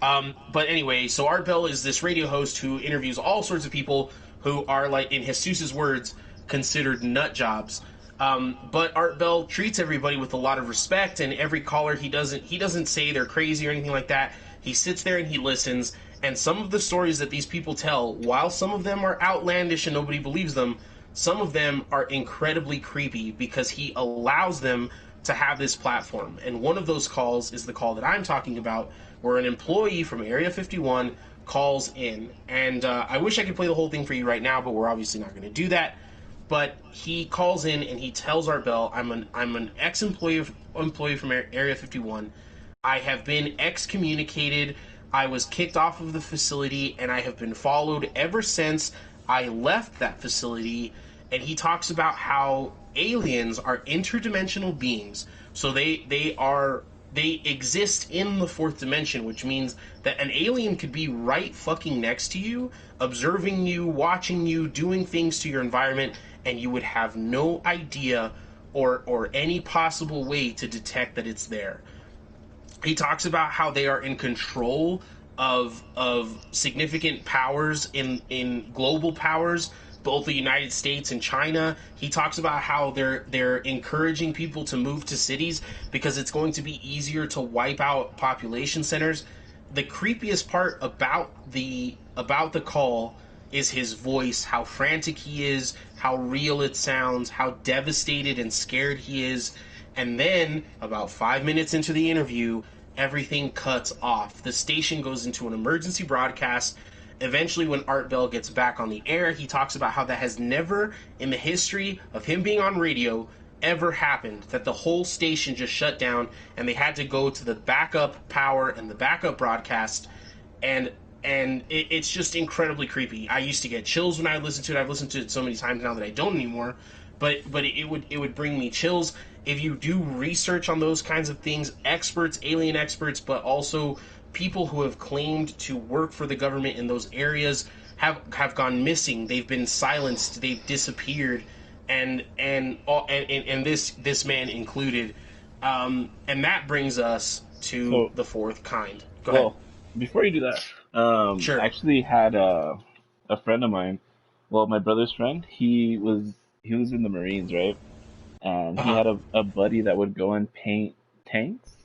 But anyway, so Art Bell is this radio host who interviews all sorts of people who are, like, in Jesus's words, considered nut jobs. But Art Bell treats everybody with a lot of respect, and every caller, he doesn't say they're crazy or anything like that. He sits there and he listens, and some of the stories that these people tell, while some of them are outlandish and nobody believes them, some of them are incredibly creepy because he allows them to have this platform. And one of those calls is the call that I'm talking about, where an employee from Area 51 calls in. And I wish I could play the whole thing for you right now, but we're obviously not going to do that. But he calls in and he tells Art Bell, I'm an ex-employee from Area 51. I have been excommunicated. I was kicked off of the facility, and I have been followed ever since I left that facility. And he talks about how aliens are interdimensional beings. So they exist in the fourth dimension, which means that an alien could be right fucking next to you, observing you, watching you, doing things to your environment, and you would have no idea or any possible way to detect that it's there. He talks about how they are in control of significant powers in global powers, both the United States and China. He talks about how they're encouraging people to move to cities because it's going to be easier to wipe out population centers. The creepiest part about the call is his voice, how frantic he is, how real it sounds, how devastated and scared he is. And then, about 5 minutes into the interview, everything cuts off. The station goes into an emergency broadcast. Eventually, when Art Bell gets back on the air, he talks about how that has never, in the history of him being on radio, ever happened. That the whole station just shut down, and they had to go to the backup power and the backup broadcast, and it's just incredibly creepy. I used to get chills when I listened to it. I've listened to it so many times now that I don't anymore, but it would bring me chills. If you do research on those kinds of things, experts, alien experts, but also people who have claimed to work for the government in those areas have gone missing. They've been silenced. They've disappeared, and this man included. And that brings us to the fourth kind. Go ahead. Before you do that, Sure. I actually had a friend of mine. Well, my brother's friend. He was in the Marines, right? And he had a buddy that would go and paint tanks,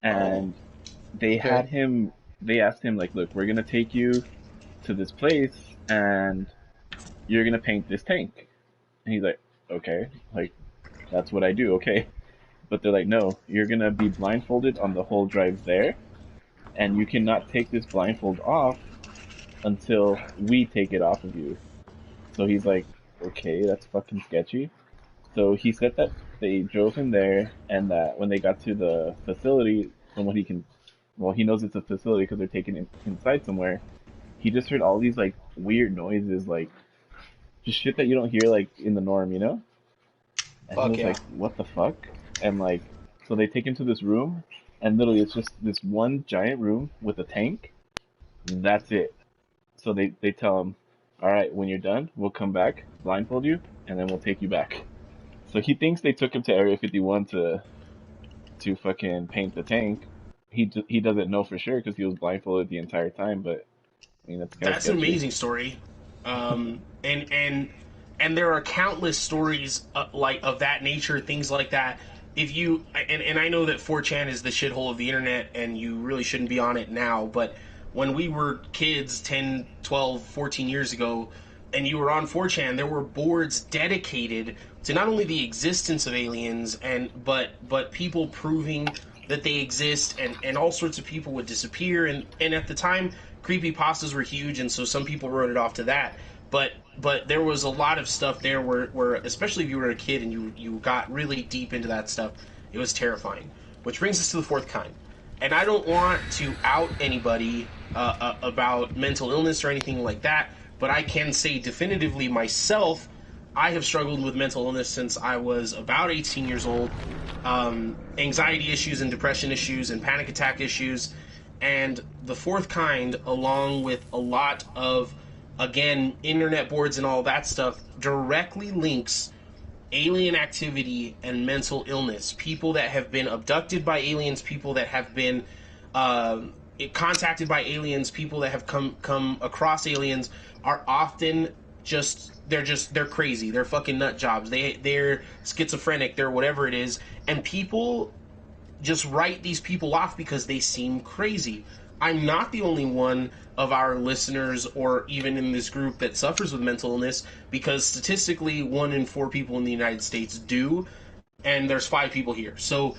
and they had him. They asked him, like, look, we're gonna take you to this place, and you're gonna paint this tank. And he's like, okay, like, that's what I do, okay. But they're like, no, you're gonna be blindfolded on the whole drive there, and you cannot take this blindfold off until we take it off of you. So he's like, okay, that's fucking sketchy. So he said that they drove him there, and that when they got to the facility, from what he knows it's a facility because they're taking him inside somewhere, he just heard all these, like, weird noises, like, just shit that you don't hear, like, in the norm, you know? And Fuck he was yeah. like, what the fuck? And like, so they take him to this room, and literally it's just this one giant room with a tank. That's it. So they tell him, all right, when you're done, we'll come back, blindfold you, and then we'll take you back. So he thinks they took him to Area 51 to fucking paint the tank. He doesn't know for sure because he was blindfolded the entire time. But I mean, that's kind of That's an amazing story, and there are countless stories like of that nature, things like that. If you and I know that 4chan is the shithole of the internet, and you really shouldn't be on it now. But when we were kids, 10, 12, 14 years ago, and you were on 4chan, there were boards dedicated to not only the existence of aliens but people proving that they exist, and all sorts of people would disappear, and at the time creepypastas were huge, and so some people wrote it off to that. But there was a lot of stuff there where especially if you were a kid and you got really deep into that stuff, it was terrifying. Which brings us to the fourth kind. And I don't want to out anybody about mental illness or anything like that, but I can say definitively myself, I have struggled with mental illness since I was about 18 years old. Anxiety issues and depression issues and panic attack issues. And the fourth kind, along with a lot of, again, internet boards and all that stuff, directly links alien activity and mental illness. People that have been abducted by aliens, people that have been contacted by aliens, people that have come across aliens are often they're crazy. They're fucking nut jobs. They're schizophrenic. They're whatever it is. And people just write these people off because they seem crazy. I'm not the only one of our listeners or even in this group that suffers with mental illness, because statistically 1 in 4 people in the United States do, and there's 5 people here. So,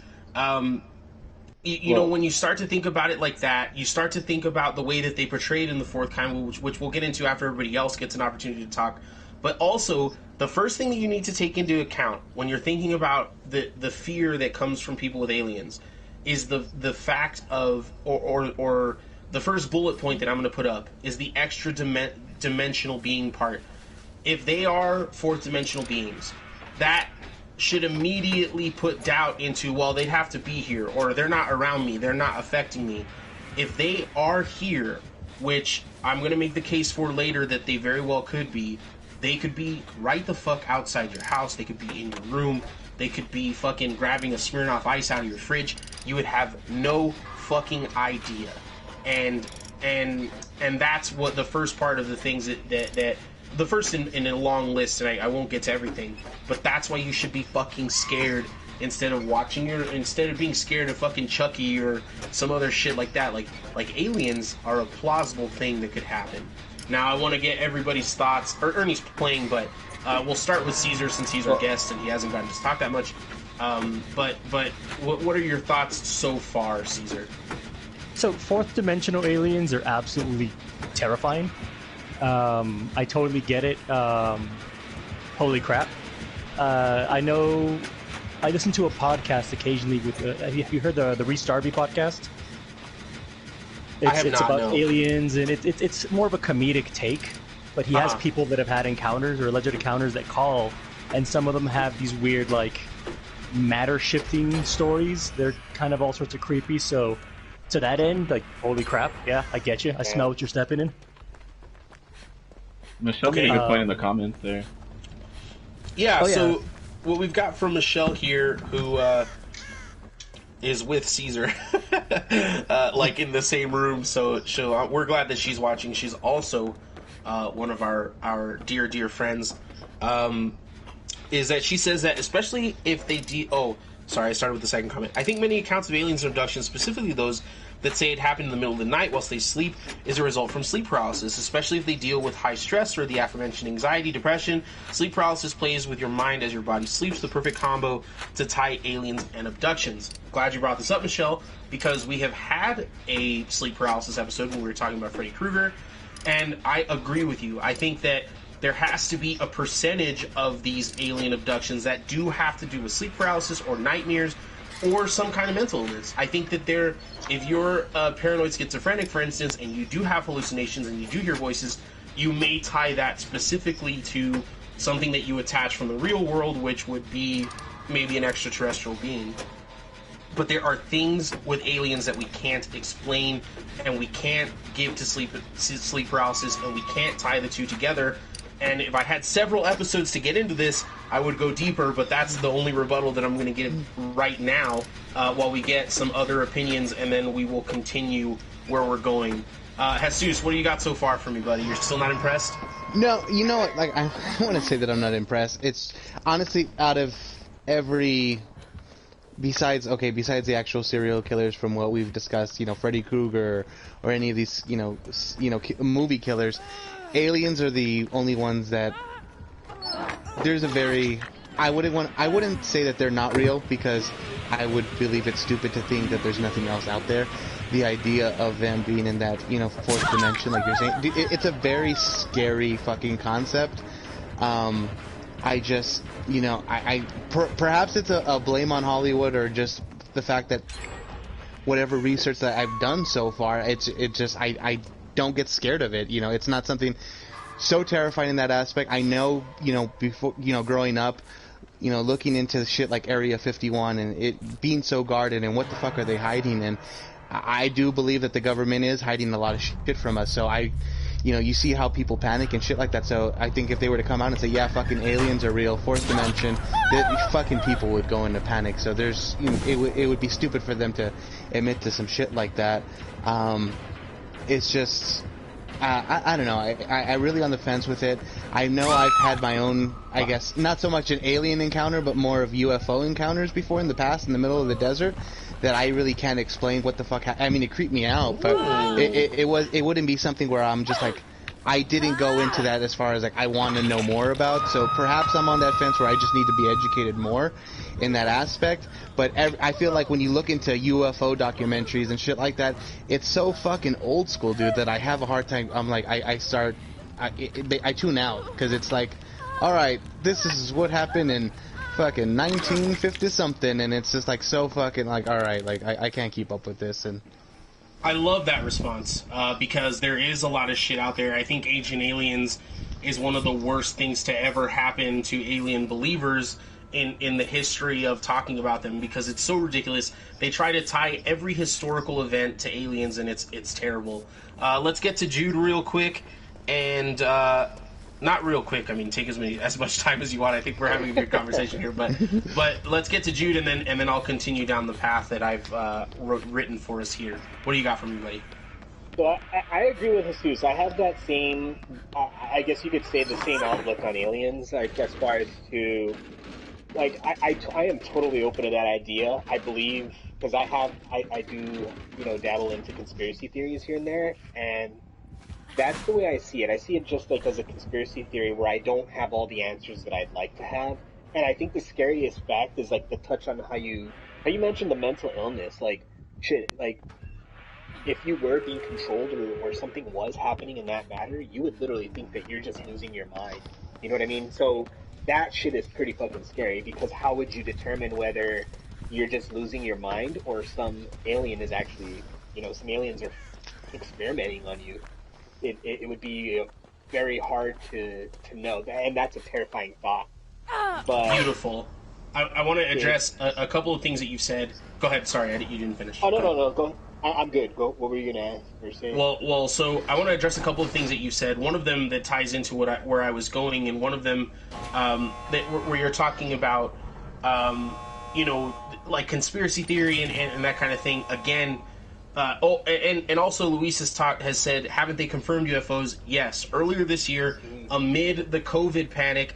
you know, when you start to think about it like that, you start to think about the way that they portrayed in the fourth kind, which we'll get into after everybody else gets an opportunity to talk. But also, the first thing that you need to take into account when you're thinking about the fear that comes from people with aliens is the fact of, or the first bullet point that I'm going to put up is the extra dimensional being part. If they are fourth dimensional beings, that should immediately put doubt into, well, they'd have to be here, or they're not around me, they're not affecting me. If they are here, which I'm going to make the case for later that they very well could be, they could be right the fuck outside your house, they could be in your room, they could be fucking grabbing a Smirnoff Ice out of your fridge. You would have no fucking idea. And that's what the first part of the things that the first in a long list, and I won't get to everything, but that's why you should be fucking scared instead of being scared of fucking Chucky or some other shit like that. Like aliens are a plausible thing that could happen. Now I want to get everybody's thoughts. Ernie's playing, but we'll start with Caesar since he's our guest and he hasn't gotten to talk that much. But what are your thoughts so far, Caesar? So fourth dimensional aliens are absolutely terrifying. I totally get it. Holy crap. I know I listen to a podcast occasionally with have you heard the Reese Darby podcast? It's about aliens, and it's more of a comedic take, but he has people that have had encounters or alleged encounters that call, and some of them have these weird like matter shifting stories. They're kind of all sorts of creepy. So to that end, like, holy crap, yeah, I get you. I smell what you're stepping in. Michelle made a good point in the comments there. Yeah, so what we've got from Michelle here, who is with Caesar, like in the same room, so we're glad that she's watching. She's also one of our dear friends, is that she says that especially if they sorry, I started with the second comment. I think many accounts of aliens and abductions, specifically those that say it happened in the middle of the night whilst they sleep, is a result from sleep paralysis, especially if they deal with high stress or the aforementioned anxiety, depression. Sleep paralysis plays with your mind as your body sleeps, the perfect combo to tie aliens and abductions. Glad you brought this up, Michelle, because we have had a sleep paralysis episode when we were talking about Freddy Krueger, and I agree with you. I think that there has to be a percentage of these alien abductions that do have to do with sleep paralysis or nightmares or some kind of mental illness. I think that if you're paranoid schizophrenic, for instance, and you do have hallucinations and you do hear voices, you may tie that specifically to something that you attach from the real world, which would be maybe an extraterrestrial being. But there are things with aliens that we can't explain, and we can't give to sleep paralysis, and we can't tie the two together. And if I had several episodes to get into this, I would go deeper, but that's the only rebuttal that I'm going to give right now, while we get some other opinions, and then we will continue where we're going. Jesus, what do you got so far for me, buddy? You're still not impressed? No, you know what? Like, I want to say that I'm not impressed. It's honestly, out of every, besides the actual serial killers from what we've discussed, you know, Freddy Krueger or any of these, movie killers, aliens are the only ones that there's a very, I wouldn't say that they're not real, because I would believe it's stupid to think that there's nothing else out there. The idea of them being in that, fourth dimension, like you're saying, it's a very scary fucking concept. I just, perhaps it's a blame on Hollywood, or just the fact that whatever research that I've done so far, I don't get scared of it. It's not something so terrifying in that aspect. I know, before, growing up, looking into shit like Area 51 and it being so guarded, and what the fuck are they hiding? And I do believe that the government is hiding a lot of shit from us. So you see how people panic and shit like that. So I think if they were to come out and say, yeah, fucking aliens are real, fourth dimension, fucking people would go into panic. So it would be stupid for them to admit to some shit like that. It's just, I don't know. I really on the fence with it. I know I've had my own, I guess, not so much an alien encounter, but more of UFO encounters before in the past in the middle of the desert, that I really can't explain what the fuck. I mean, it creeped me out, but it wouldn't be something where I'm just like, I didn't go into that as far as like I want to know more about. So perhaps I'm on that fence where I just need to be educated more in that aspect. But I feel like when you look into UFO documentaries and shit like that, it's so fucking old school, dude, that I have a hard time. I'm like, I tune out, because it's like, all right, this is what happened in fucking 1950 something, and it's just like so fucking like, all right, like I can't keep up with this. And I love that response, because there is a lot of shit out there. I think Ancient Aliens is one of the worst things to ever happen to alien believers in the history of talking about them, because it's so ridiculous. They try to tie every historical event to aliens, and it's terrible. Let's get to Jude real quick, and not real quick. I mean, take as much time as you want. I think we're having a good conversation here, but let's get to Jude, and then I'll continue down the path that I've written for us here. What do you got for me, buddy? So I agree with Jesus. I have that same, I guess you could say, the same outlook on aliens, like as far as to, like, I am totally open to that idea. I believe, because I do, dabble into conspiracy theories here and there, and that's the way I see it. I see it just like as a conspiracy theory where I don't have all the answers that I'd like to have. And I think the scariest fact is like the touch on how you mentioned the mental illness. Like, shit, like, if you were being controlled or something was happening in that matter, you would literally think that you're just losing your mind. You know what I mean? So that shit is pretty fucking scary, because how would you determine whether you're just losing your mind or some alien is actually, some aliens are experimenting on you? It would be very hard to know, and that's a terrifying thought. But beautiful. I want to address a couple of things that you've said. Go ahead. Sorry, you didn't finish. Oh, no. Go. I'm good. Go. What were you gonna ask or say? Well. So I want to address a couple of things that you said. One of them that ties into where I was going, and one of them where you're talking about, like conspiracy theory and that kind of thing. Again. And also Luis has said, haven't they confirmed UFOs? Yes. Earlier this year, amid the COVID panic,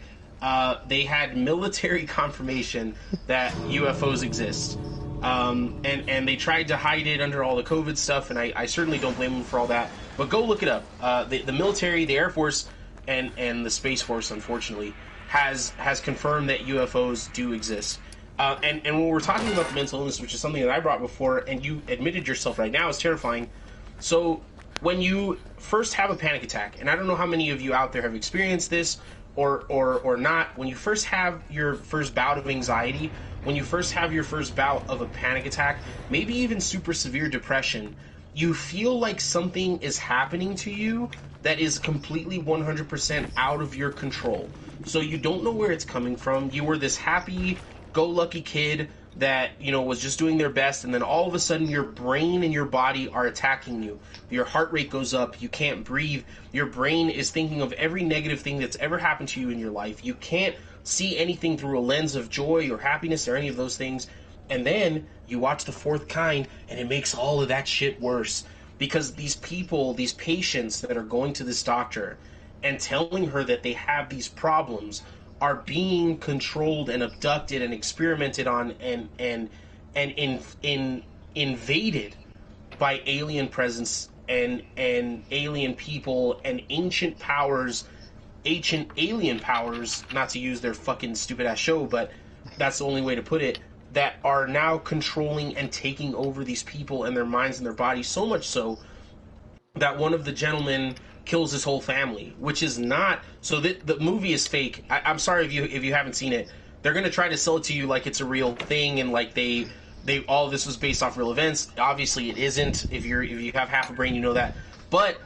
they had military confirmation that UFOs exist. And they tried to hide it under all the COVID stuff, and I certainly don't blame them for all that. But go look it up. The military, the Air Force, and the Space Force, unfortunately, has confirmed that UFOs do exist. And when we're talking about the mental illness, which is something that I brought before, and you admitted yourself right now is terrifying. So when you first have a panic attack, and I don't know how many of you out there have experienced this or not, when you first have your first bout of anxiety, when you first have your first bout of a panic attack, maybe even super severe depression, you feel like something is happening to you that is completely 100% out of your control. So you don't know where it's coming from. You were this happy-go-lucky kid that, you know, was just doing their best, and then all of a sudden your brain and your body are attacking you. Your heart rate goes up, you can't breathe, your brain is thinking of every negative thing that's ever happened to you in your life. You can't see anything through a lens of joy or happiness or any of those things. And then you watch The Fourth Kind, and it makes all of that shit worse. Because these people, these patients that are going to this doctor and telling her that they have these problems are being controlled and abducted and experimented on and invaded by alien presence and alien people and ancient alien powers, not to use their fucking stupid ass show, but that's the only way to put it, that are now controlling and taking over these people and their minds and their bodies, so much so that one of the gentlemen kills his whole family, which is not... So the movie is fake. I'm sorry if you haven't seen it. They're going to try to sell it to you like it's a real thing and like they all of this was based off real events. Obviously it isn't. If you have half a brain, you know that. But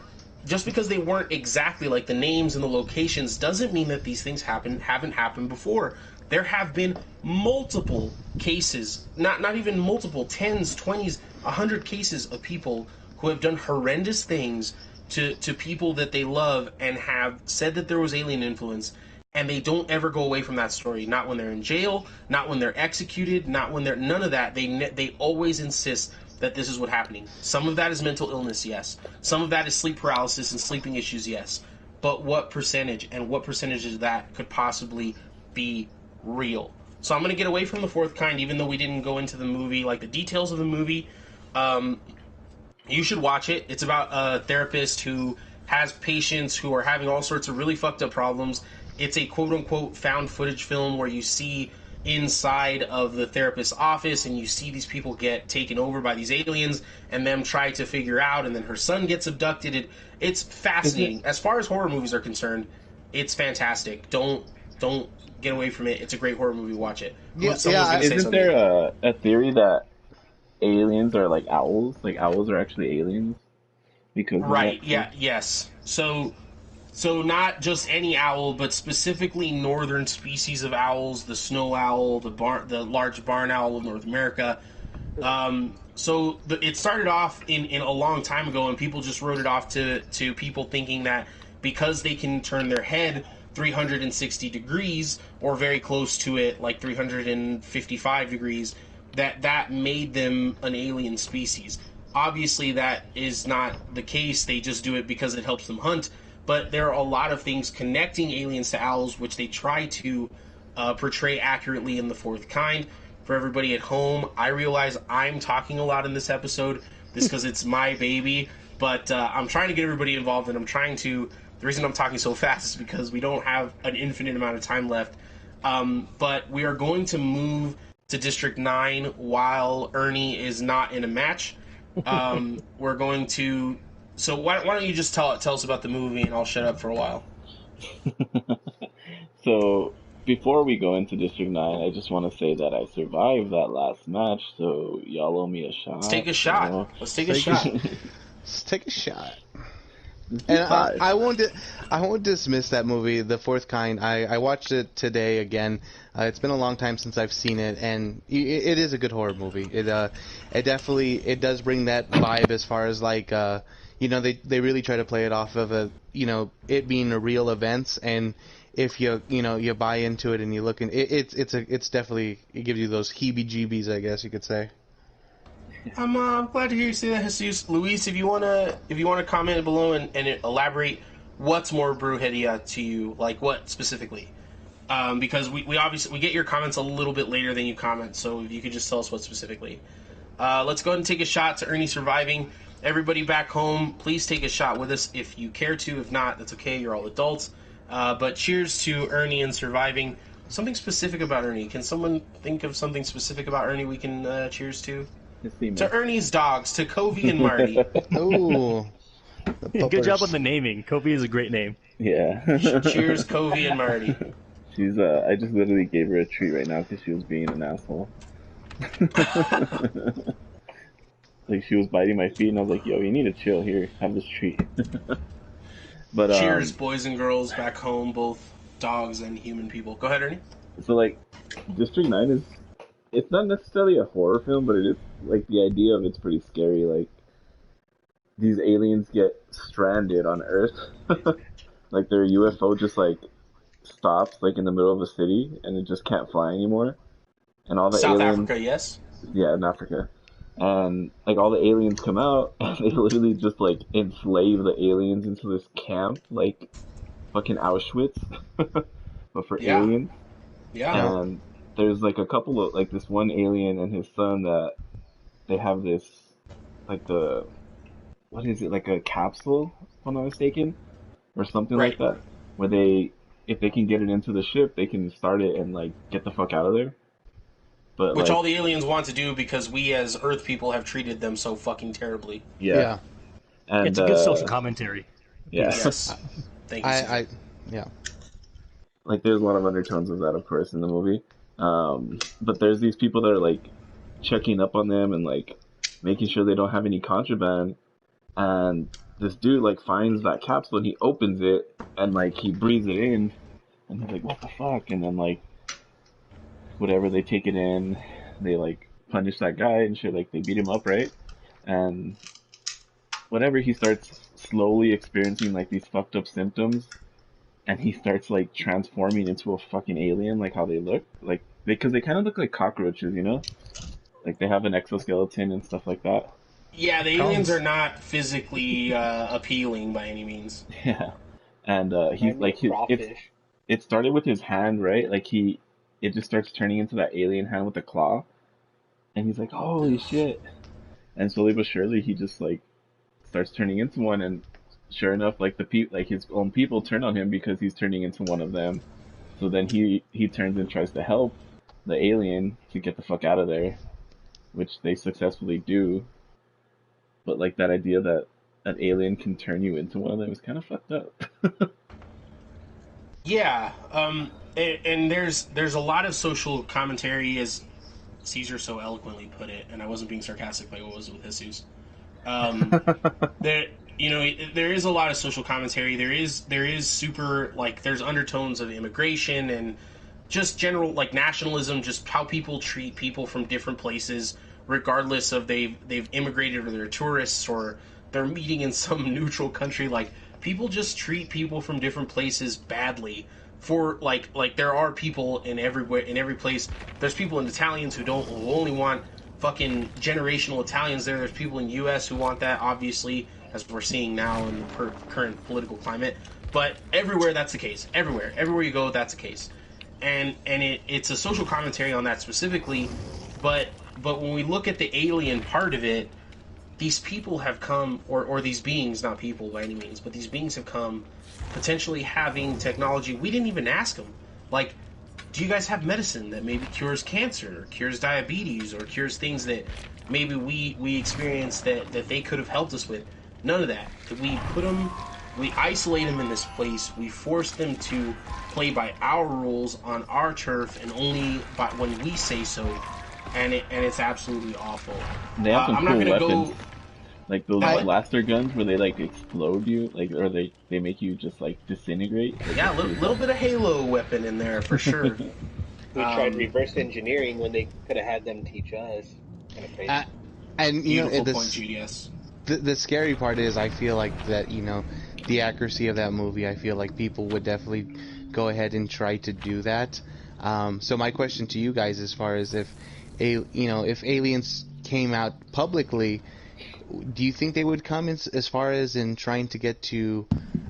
just because they weren't exactly like the names and the locations doesn't mean that these things haven't happened before. There have been multiple cases, not even multiple, 10s, 20s, 100 cases of people who have done horrendous things to people that they love and have said that there was alien influence, and they don't ever go away from that story. Not when they're in jail, not when they're executed, not when they're... None of that. They always insist that this is what's happening. Some of that is mental illness, yes. Some of that is sleep paralysis and sleeping issues, yes. But what percentage of that could possibly be real? So I'm going to get away from The Fourth Kind, even though we didn't go into the movie, like the details of the movie. You should watch it. It's about a therapist who has patients who are having all sorts of really fucked up problems. It's a quote-unquote found footage film where you see inside of the therapist's office and you see these people get taken over by these aliens and them try to figure out, and then her son gets abducted. It's fascinating. As far as horror movies are concerned, it's fantastic. Don't get away from it. It's a great horror movie. Watch it. Isn't there a theory that aliens are like owls? Like owls are actually aliens? Because yes. So not just any owl, but specifically northern species of owls, the snow owl, the large barn owl of North America. It started off in a long time ago, and people just wrote it off to people thinking that because they can turn their head 360 degrees or very close to it, like 355 degrees, that made them an alien species. Obviously, that is not the case. They just do it because it helps them hunt. But there are a lot of things connecting aliens to owls, which they try to portray accurately in The Fourth Kind. For everybody at home, I realize I'm talking a lot in this episode. This because it's my baby. But I'm trying to get everybody involved, and I'm trying to... The reason I'm talking so fast is because we don't have an infinite amount of time left. But we are going to move to District 9 while Ernie is not in a match. We're going to... So why don't you just tell us about the movie, and I'll shut up for a while. So before we go into District 9, I just want to say that I survived that last match, so y'all owe me a shot. Let's take a shot. You know? Let's take a shot. Let's take a shot. And I won't dismiss that movie, The Fourth Kind. I watched it today again. It's been a long time since I've seen it, and it is a good horror movie. It definitely does bring that vibe as far as like they really try to play it off of it being a real events, and if you buy into it and you look in it's definitely, it gives you those heebie-jeebies, I guess you could say. I'm glad to hear you say that, Jesus. Luis, if you wanna comment below and elaborate, what's more brujeria to you? Like what specifically? Because we obviously get your comments a little bit later than you comment, so if you could just tell us what specifically. Let's go ahead and take a shot to Ernie surviving. Everybody back home, please take a shot with us if you care to. If not, that's okay. You're all adults. But cheers to Ernie and surviving. Something specific about Ernie. Can someone think of something specific about Ernie we can cheers to? To Ernie's dogs, to Covey and Marty. Ooh. Good job on the naming. Covey is a great name. Yeah. Cheers, Covey and Marty. She's I just literally gave her a treat right now because she was being an asshole. Like she was biting my feet, and I was like, "Yo, you need to chill. Here, have this treat." But cheers, boys and girls back home, both. dogs and human people. Go ahead, Ernie. So like, District 9 is, it's not necessarily a horror film, but it is, like, the idea of it's pretty scary. Like, these aliens get stranded on Earth. Like, their UFO just, like, stops, like, in the middle of a city, and it just can't fly anymore. And all the South aliens... Africa, yes? Yeah, in Africa. And, like, all the aliens come out, and they literally just, like, enslave the aliens into this camp, like, fucking Auschwitz. But for aliens. Yeah. And there's like a couple of, like, this one alien and his son that they have this, like, what is it, like a capsule, if I'm not mistaken, or something like that, where they, if they can get it into the ship, they can start it and, like, get the fuck out of there. But which like, all the aliens want to do because we as Earth people have treated them so fucking terribly. Yeah. And, it's a good social commentary. Yeah. Yes. Thank you. Yeah. Like, there's a lot of undertones of that, of course, in the movie. But there's these people that are, like, checking up on them and, like, making sure they don't have any contraband. And this dude, like, finds that capsule and he opens it and, like, he breathes it in. And he's like, what the fuck? And then, like, whatever, they take it in. They, like, punish that guy and shit. Like, they beat him up, right? And whatever, he starts slowly experiencing, like, these fucked up symptoms. And he starts, like, transforming into a fucking alien, like how they look. Like, because they kind of look like cockroaches, you know? Like, they have an exoskeleton and stuff like that. Yeah, the aliens are not physically appealing by any means. Yeah. And he's, like, it started with his hand, right? Like, it just starts turning into that alien hand with the claw. And he's like, holy shit. And slowly but surely, he just, like, starts turning into one, and sure enough, like, his own people turn on him because he's turning into one of them. So then he turns and tries to help the alien to get the fuck out of there, which they successfully do. But, like, that idea that an alien can turn you into one of them is kind of fucked up. Yeah, and there's a lot of social commentary, as Caesar so eloquently put it, and I wasn't being sarcastic like what was it with Jesus. There is a lot of social commentary. There is super, like, there's undertones of immigration and just general, like, nationalism, just how people treat people from different places, regardless of they've immigrated or they're tourists or they're meeting in some neutral country. Like, people just treat people from different places badly. For like there are people in every place. There's people in Italians who only want fucking generational Italians there. There's people in the U.S. who want that, obviously, as we're seeing now in the current political climate. But everywhere that's the case. Everywhere you go, that's the case. And it's a social commentary on that specifically. But when we look at the alien part of it, these people have come, or these beings, not people by any means, but these beings have come potentially having technology we didn't even ask them. Like, do you guys have medicine that maybe cures cancer, or cures diabetes, or cures things that maybe we experience that they could have helped us with? None of that. We isolate them in this place, we force them to play by our rules on our turf, and only by when we say so, and it's absolutely awful. They have some I'm cool not gonna weapons. go. Like those blaster guns where they, like, explode you, like, or they make you just, like, disintegrate. Like, Yeah, a little bit of Halo weapon in there for sure. We tried reverse engineering when they could have had them teach us. Kind of crazy. And you Beautiful know, point, GDS. the scary part is, I feel like that, you know, the accuracy of that movie, I feel like people would definitely go ahead and try to do that. So my question to you guys, as far as if aliens came out publicly, do you think they would come as far as in trying to get to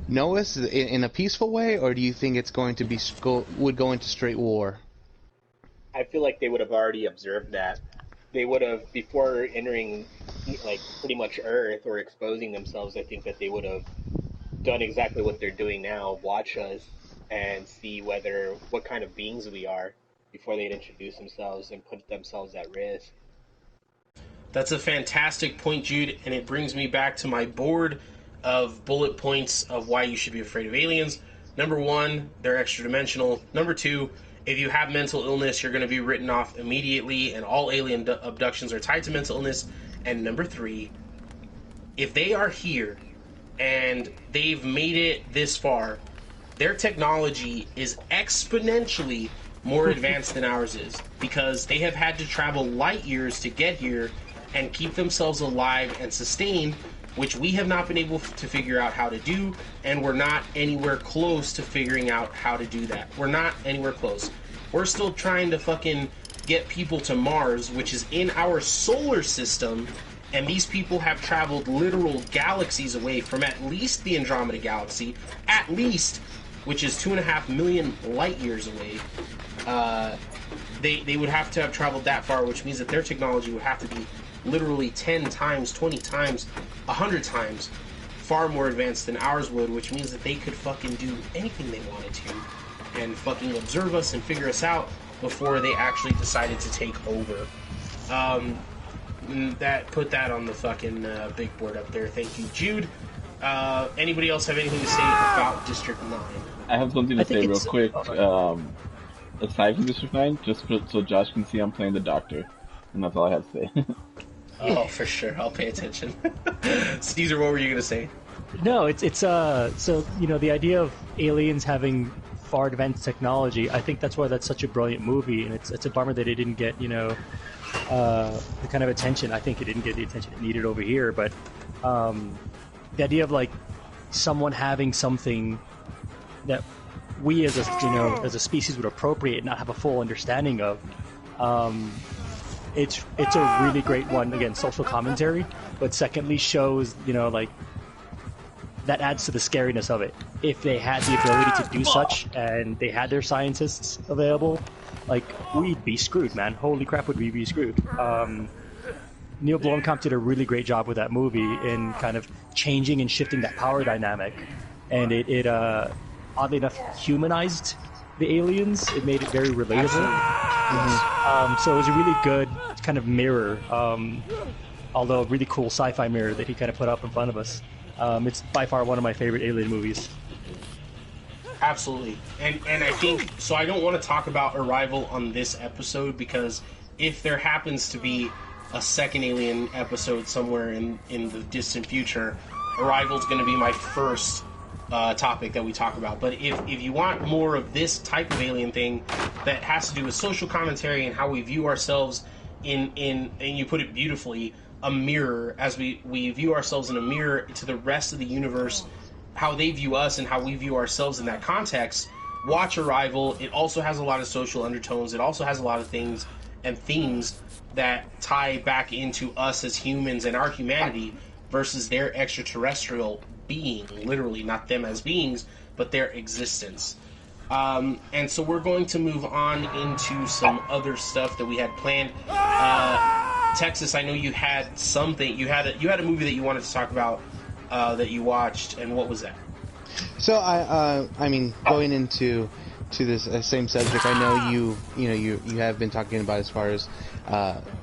know us in a peaceful way, or do you think it's going to would go into straight war? I feel like they would have already observed that. They would have, before entering, like, pretty much Earth or exposing themselves, I think that they would have done exactly what they're doing now, watch us and see what kind of beings we are before they'd introduce themselves and put themselves at risk. That's a fantastic point, Jude, and it brings me back to my board of bullet points of why you should be afraid of aliens. Number 1, they're extra-dimensional. Number 2, if you have mental illness, you're going to be written off immediately, and all alien abductions are tied to mental illness. And number 3, if they are here and they've made it this far, their technology is exponentially more advanced than ours is, because they have had to travel light years to get here and keep themselves alive and sustained, which we have not been able to figure out how to do, and we're not anywhere close to figuring out how to do that. We're not anywhere close. We're still trying to fucking get people to Mars, which is in our solar system, and these people have traveled literal galaxies away from at least the Andromeda Galaxy, at least, which is 2.5 million light years away. They would have to have traveled that far, which means that their technology would have to be literally 10 times, 20 times, 100 times far more advanced than ours would, which means that they could fucking do anything they wanted to and fucking observe us and figure us out before they actually decided to take over. Put that on the fucking big board up there. Thank you, Jude. Anybody else have anything to say about District 9? I have something to say real quick. Aside from District 9, just so Josh can see I'm playing the Doctor. And that's all I have to say. Oh, for sure. I'll pay attention. Caesar, what were you going to say? No, it's so, you know, the idea of aliens having far advanced technology, I think that's why that's such a brilliant movie, and it's a bummer that it didn't get, you know, the kind of attention. I think it didn't get the attention it needed over here, but the idea of, like, someone having something that we as a species would appropriate and not have a full understanding of, it's a really great one. Again, social commentary, but secondly shows, you know, like, that adds to the scariness of it. If they had the ability to do such and they had their scientists available, like, we'd be screwed, man. Holy crap, would we be screwed? Neil Blomkamp did a really great job with that movie in kind of changing and shifting that power dynamic, and it oddly enough humanized the aliens. It made it very relatable. So it was a really good kind of mirror, although a really cool sci-fi mirror that he kind of put up in front of us. It's by far one of my favorite alien movies. Absolutely. And I think, so I don't want to talk about Arrival on this episode, because if there happens to be a second Alien episode somewhere in the distant future, Arrival's going to be my first topic that we talk about. But if you want more of this type of alien thing that has to do with social commentary and how we view ourselves in and you put it beautifully, a mirror, as we view ourselves in a mirror to the rest of the universe, how they view us and how we view ourselves in that context, watch Arrival. It also has a lot of social undertones. It also has a lot of things and themes that tie back into us as humans and our humanity versus their extraterrestrial being, literally, not them as beings, but their existence. And so we're going to move on into some other stuff that we had planned. Texas, I know you had something. You had a movie that you wanted to talk about that you watched, and what was that? So I mean, going into this same subject, I know you have been talking about as far as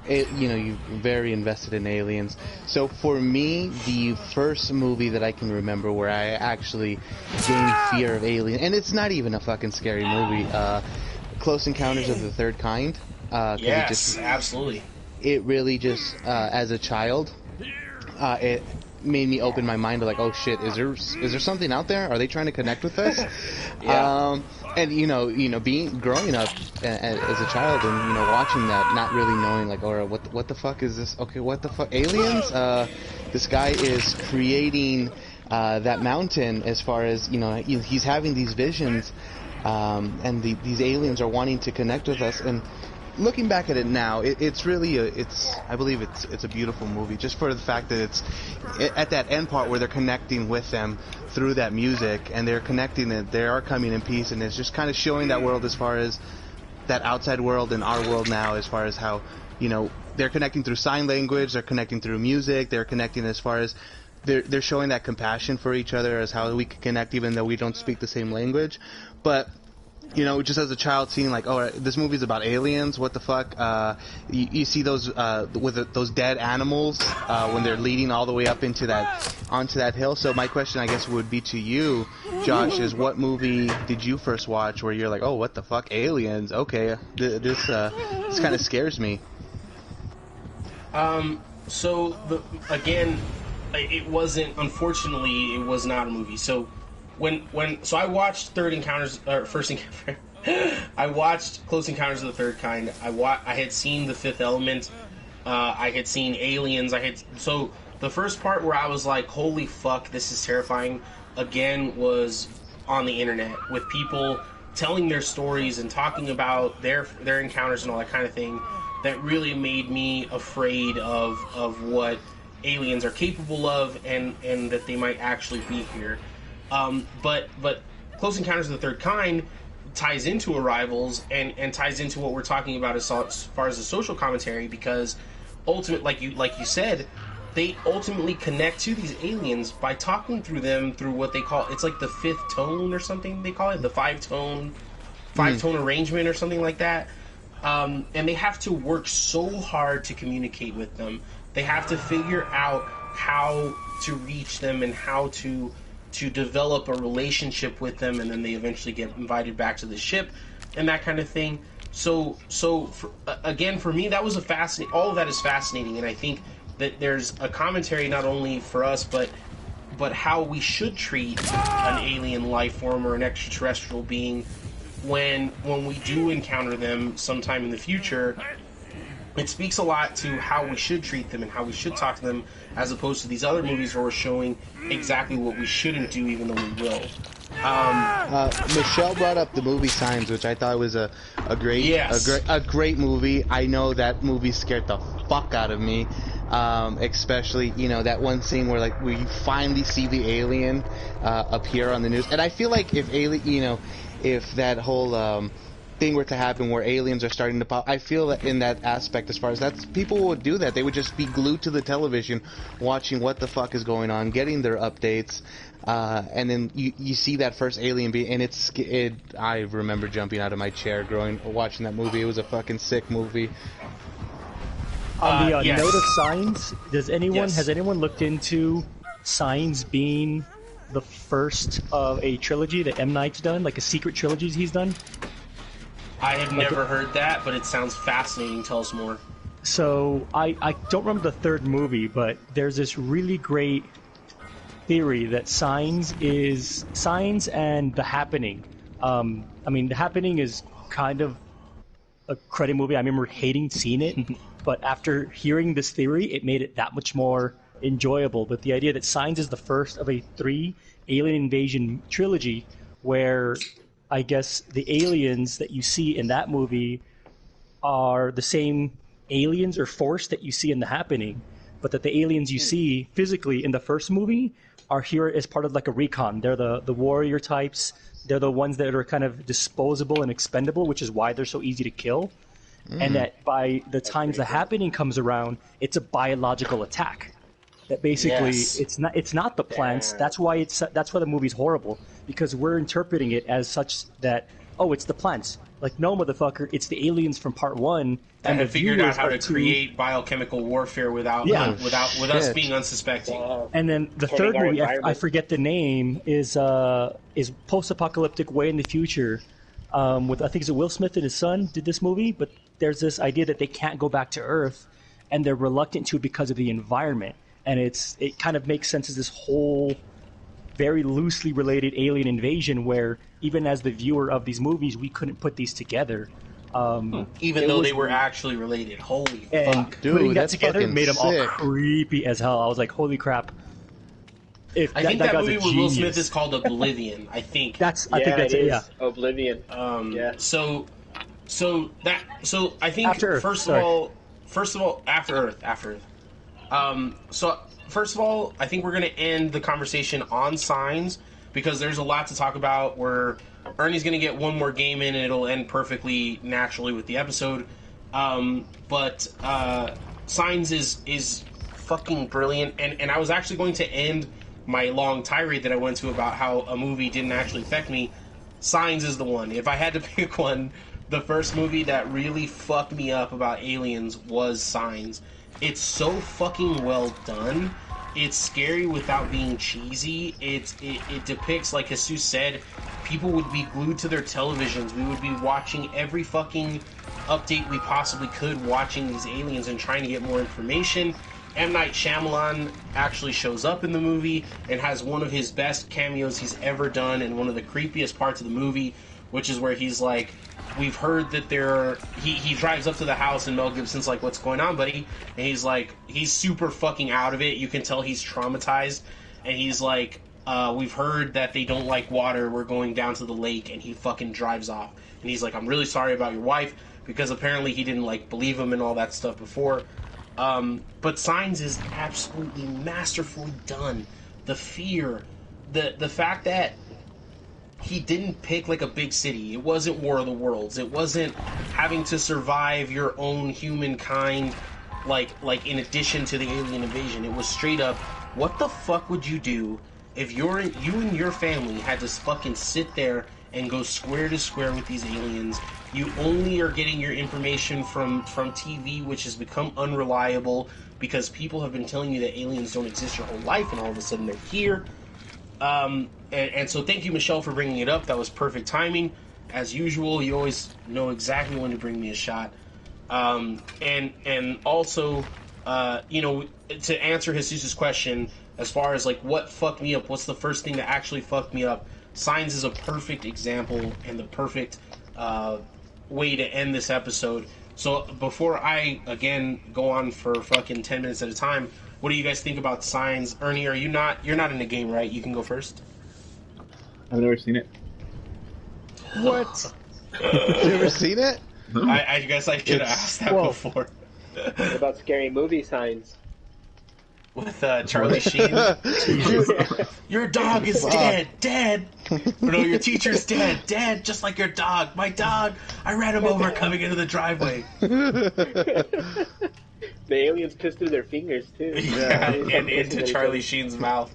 you're very invested in aliens. So for me, the first movie that I can remember where I actually gained fear of aliens, and it's not even a fucking scary movie, Close Encounters of the Third Kind. Yes, absolutely. It really just, as a child, it made me open my mind to, like, oh shit, is there something out there? Are they trying to connect with us? Yeah. And growing up as a child and watching that, not really knowing, like, or what the fuck is this? Okay, what the fuck, aliens? This guy is creating that mountain, as far as he's having these visions, and these aliens are wanting to connect with us. And looking back at it now, it's really I believe it's a beautiful movie, just for the fact that it's at that end part where they're connecting with them through that music, and they're connecting it. They are coming in peace, and it's just kind of showing that world, as far as that outside world and our world now, as far as how they're connecting through sign language, they're connecting through music, they're connecting as far as they're showing that compassion for each other, as how we can connect even though we don't speak the same language. But just as a child, seeing like, oh, this movie's about aliens, what the fuck? You see those those dead animals when they're leading all the way up onto that hill. So my question, I guess, would be to you, Josh, is what movie did you first watch where you're like, oh, what the fuck, aliens? Okay, this kind of scares me. So again, unfortunately, it was not a movie. So So I watched Third Encounters or First Encounter. I watched Close Encounters of the Third Kind. I had seen The Fifth Element. I had seen Aliens. So the first part where I was like, holy fuck, this is terrifying, again, was on the internet with people telling their stories and talking about their encounters and all that kind of thing. That really made me afraid of what aliens are capable of and that they might actually be here. But Close Encounters of the Third Kind ties into Arrivals and ties into what we're talking about as far as the social commentary, because like you said, they ultimately connect to these aliens by talking through them through what they call, it's like the fifth tone or something they call it, the five tone arrangement or something like that. And they have to work so hard to communicate with them. They have to figure out how to reach them and how to develop a relationship with them, and then they eventually get invited back to the ship and that kind of thing. So again, for me, that was all of that is fascinating, and I think that there's a commentary not only for us, but how we should treat an alien life form or an extraterrestrial being when we do encounter them sometime in the future. It speaks a lot to how we should treat them and how we should talk to them, as opposed to these other movies where we're showing exactly what we shouldn't do, even though we will. Michelle brought up the movie Signs, which I thought was a great movie. I know that movie scared the fuck out of me, especially that one scene where like we finally see the alien appear on the news, and I feel like if that whole thing were to happen where aliens are starting to pop, I feel that in that aspect, as far as that, people would do that. They would just be glued to the television watching what the fuck is going on, getting their updates, and then you see that first alien and I remember jumping out of my chair watching that movie. It was a fucking sick movie. On the yes. note of Signs, has anyone looked into Signs being the first of a trilogy that M. Night's done, like a secret trilogy he's done? I have never heard that, but it sounds fascinating. Tell us more. So I don't remember the third movie, but there's this really great theory that Signs and The Happening. The Happening is kind of a credit movie. I remember hating seeing it, but after hearing this theory, it made it that much more enjoyable. But the idea that Signs is the first of a 3 alien invasion trilogy, where I guess the aliens that you see in that movie are the same aliens or force that you see in The Happening, but that the aliens you see physically in the first movie are here as part of like a recon. They're the warrior types. They're the ones that are kind of disposable and expendable, which is why they're so easy to kill. And that by the time The Happening comes around, it's a biological attack. That basically it's not the plants. That's why the movie's horrible, because we're interpreting it as such that it's the plants. Like, no, motherfucker, it's the aliens from part 1 and have figured out how to create biochemical warfare without us being unsuspecting. And then the third movie, I forget the name, is post-apocalyptic way in the future. With I think it's Will Smith and his son did this movie, but there's this idea that they can't go back to Earth, and they're reluctant to because of the environment. And it kind of makes sense as this whole very loosely related alien invasion, where even as the viewer of these movies, we couldn't put these together. Even though they were actually related. Holy fuck. Dude, putting that that's together fucking made them all sick. creepy as hell. I was like, holy crap. I think that guy's movie a with Will genius. Smith is called Oblivion, I think. I think that's it, yeah. Oblivion. So I think After Earth, first of all, After Earth. So first of all, I think we're going to end the conversation on Signs, because there's a lot to talk about, where Ernie's going to get one more game in and it'll end perfectly naturally with the episode. But Signs is fucking brilliant, and I was actually going to end my long tirade that I went to about how a movie didn't actually affect me. Signs is the one. If I had to pick one, the first movie that really fucked me up about aliens was Signs. It's so fucking well done. It's scary without being cheesy. It depicts, like Jesus said, people would be glued to their televisions. We would be watching every fucking update we possibly could, watching these aliens and trying to get more information. M. Night Shyamalan actually shows up in the movie and has one of his best cameos he's ever done, and one of the creepiest parts of the movie, which is where he's like, we've heard that he drives up to the house and Mel Gibson's like, what's going on, buddy? And he's like, he's super fucking out of it. You can tell he's traumatized. And he's like, we've heard that they don't like water. We're going down to the lake. And he fucking drives off. And he's like, I'm really sorry about your wife, because apparently he didn't like believe him and all that stuff before. But Signs is absolutely masterfully done. The fear, the fact that he didn't pick like a big city. It wasn't War of the Worlds. It wasn't having to survive your own humankind, like in addition to the alien invasion. It was straight up, what the fuck would you do if you and your family had to fucking sit there and go square to square with these aliens? You only are getting your information from TV, which has become unreliable because people have been telling you that aliens don't exist your whole life, and all of a sudden they're here. And so thank you, Michelle, for bringing it up. That was perfect timing. As usual, you always know exactly when to bring me a shot. And also, to answer Jesus' question, as far as like what fucked me up, what's the first thing that actually fucked me up? Signs is a perfect example and the perfect way to end this episode. So before I again go on for fucking 10 minutes at a time, what do you guys think about Signs? Ernie, you're not in the game, right? You can go first. I've never seen it. What? You ever seen it? I guess I should have asked that before. What about Scary Movie Signs? With Charlie Sheen. Your dog is dead. No, your teacher's dead, just like your dog. My dog, I ran him over coming into the driveway. The aliens pissed through their fingers, too. Yeah, and into Charlie Sheen's mouth.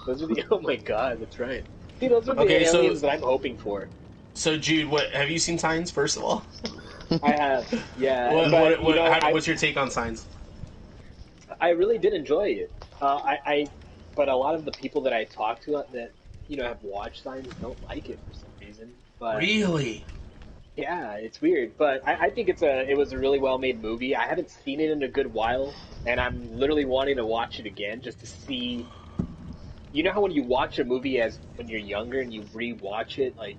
Those are oh my god, that's right. See, those are the aliens that I'm hoping for. So, Jude, what have you seen Signs, first of all? I have, yeah. What's your take on Signs? I really did enjoy it. But a lot of the people that I talk to that have watched Signs don't like it for some reason. But really? Yeah, it's weird. But I think it was a really well made movie. I haven't seen it in a good while, and I'm literally wanting to watch it again just to see. You know how when you watch a movie when you're younger and you re-watch it, like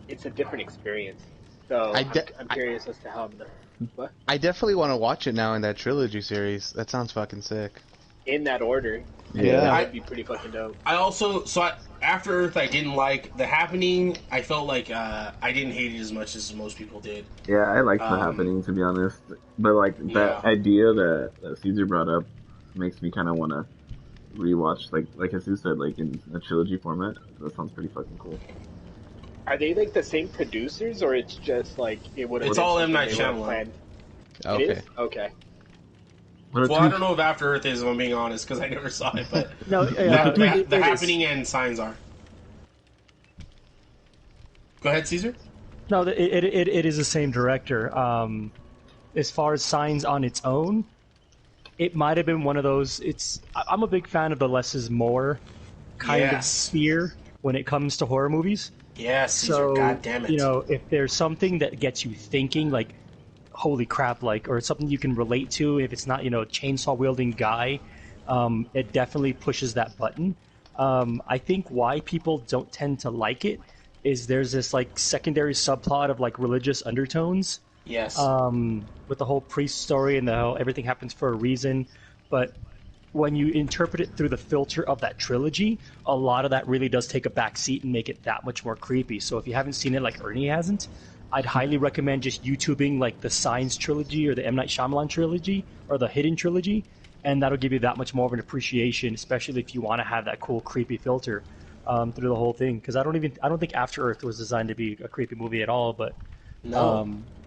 it's a different experience. So I'm curious as to how I'm gonna. What? I definitely want to watch it now in that trilogy series. That sounds fucking sick. In that order. Yeah. That'd be pretty fucking dope. After Earth, I didn't like The Happening. I felt like I didn't hate it as much as most people did. Yeah, I liked The Happening, to be honest. But like that idea that Caesar brought up makes me kind of want to rewatch, like as you said, like in a trilogy format. That sounds pretty fucking cool. Are they like the same producers, or it's just like it would? It's all M. Night Shyamalan. Okay. It is? Okay. Well, I don't know if After Earth is, if I'm being honest, because I never saw it. But No, the Happening and Signs are. Go ahead, Caesar. No, it is the same director. As far as Signs on its own, it might have been one of those. I'm a big fan of the less is more kind of fear when it comes to horror movies. Yes, Caesar, so, God damn it. If there's something that gets you thinking, like, holy crap, like, or something you can relate to, if it's not, chainsaw wielding guy, it definitely pushes that button. I think why people don't tend to like it is there's this, like, secondary subplot of, like, religious undertones. Yes. With the whole priest story and the whole everything happens for a reason. But when you interpret it through the filter of that trilogy, a lot of that really does take a back seat and make it that much more creepy. So if you haven't seen it like Ernie hasn't, I'd highly recommend just YouTubing like the Signs trilogy or the M. Night Shyamalan trilogy or the Hidden trilogy, and that'll give you that much more of an appreciation, especially if you want to have that cool creepy filter through the whole thing. Because I don't think After Earth was designed to be a creepy movie at all, but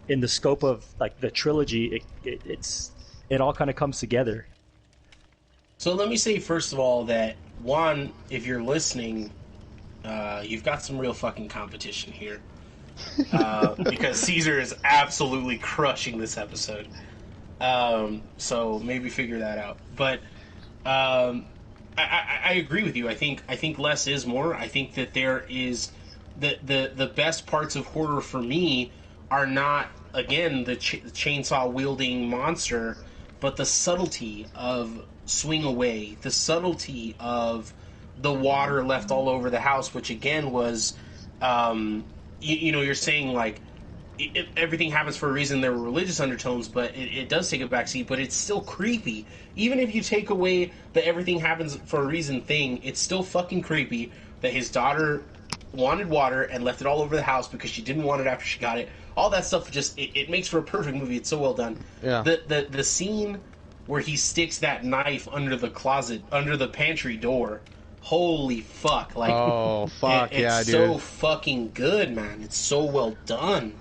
in the scope of like the trilogy, it all kind of comes together. So let me say first of all that Juan, if you're listening, you've got some real fucking competition here. Because Caesar is absolutely crushing this episode. So maybe figure that out. But I agree with you. I think less is more. I think that there is the best parts of horror for me are not, again, the chainsaw wielding monster. but the subtlety of Swing Away, the subtlety of the water left all over the house, which again was, you're saying like everything happens for a reason. There were religious undertones, but it does take a backseat, but it's still creepy. Even if you take away the everything happens for a reason thing, it's still fucking creepy that his daughter wanted water and left it all over the house because she didn't want it after she got it. All that stuff just it makes for a perfect movie. It's so well done. Yeah. The scene where he sticks that knife under the closet, under the pantry door. Holy fuck! Like, oh fuck it's yeah, dude. so fucking good, man. It's so well done.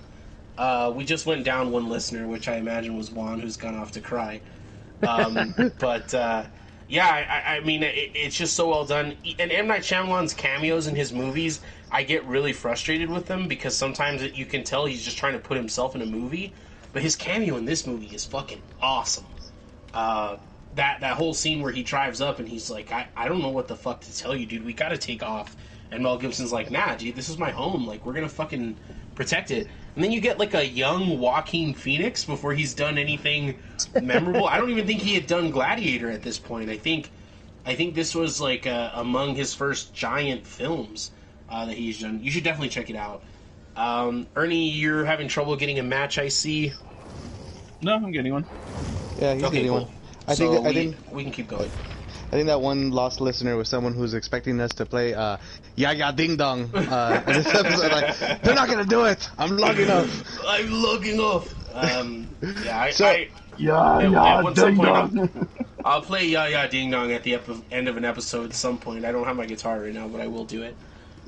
We just went down one listener, which I imagine was Juan, who's gone off to cry. But I mean, it's just so well done. And M. Night Shyamalan's cameos in his movies, I get really frustrated with them because sometimes you can tell he's just trying to put himself in a movie. But his cameo in this movie is fucking awesome. That whole scene where he drives up and he's like, I don't know what the fuck to tell you, dude. We gotta take off. And Mel Gibson's like, nah, dude, this is my home. Like, we're gonna fucking protect it. And then you get like a young Joaquin Phoenix before he's done anything memorable. I don't even think he had done Gladiator at this point. I think this was like among his first giant films that he's done. You should definitely check it out. Ernie, you're having trouble getting a match, I see. No, I'm getting one. Yeah, he's getting cool. one. I think we can keep going. I think that one lost listener was someone who's expecting us to play Ya Ya Ding Dong. In this episode, like, they're not gonna do it. I'm logging off. I'm logging off. I'll play Ya Ya Ding Dong at the end of an episode at some point. I don't have my guitar right now, but I will do it.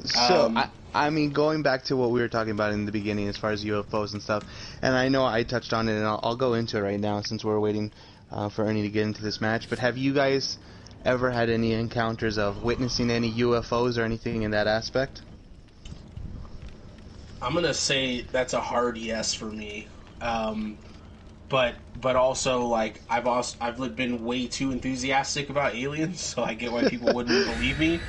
So, I mean, going back to what we were talking about in the beginning as far as UFOs and stuff, and I know I touched on it, and I'll go into it right now since we're waiting for Ernie to get into this match. But have you guys ever had any encounters of witnessing any UFOs or anything in that aspect? I'm gonna say that's a hard yes for me, but also like I've been way too enthusiastic about aliens, so I get why people wouldn't believe me.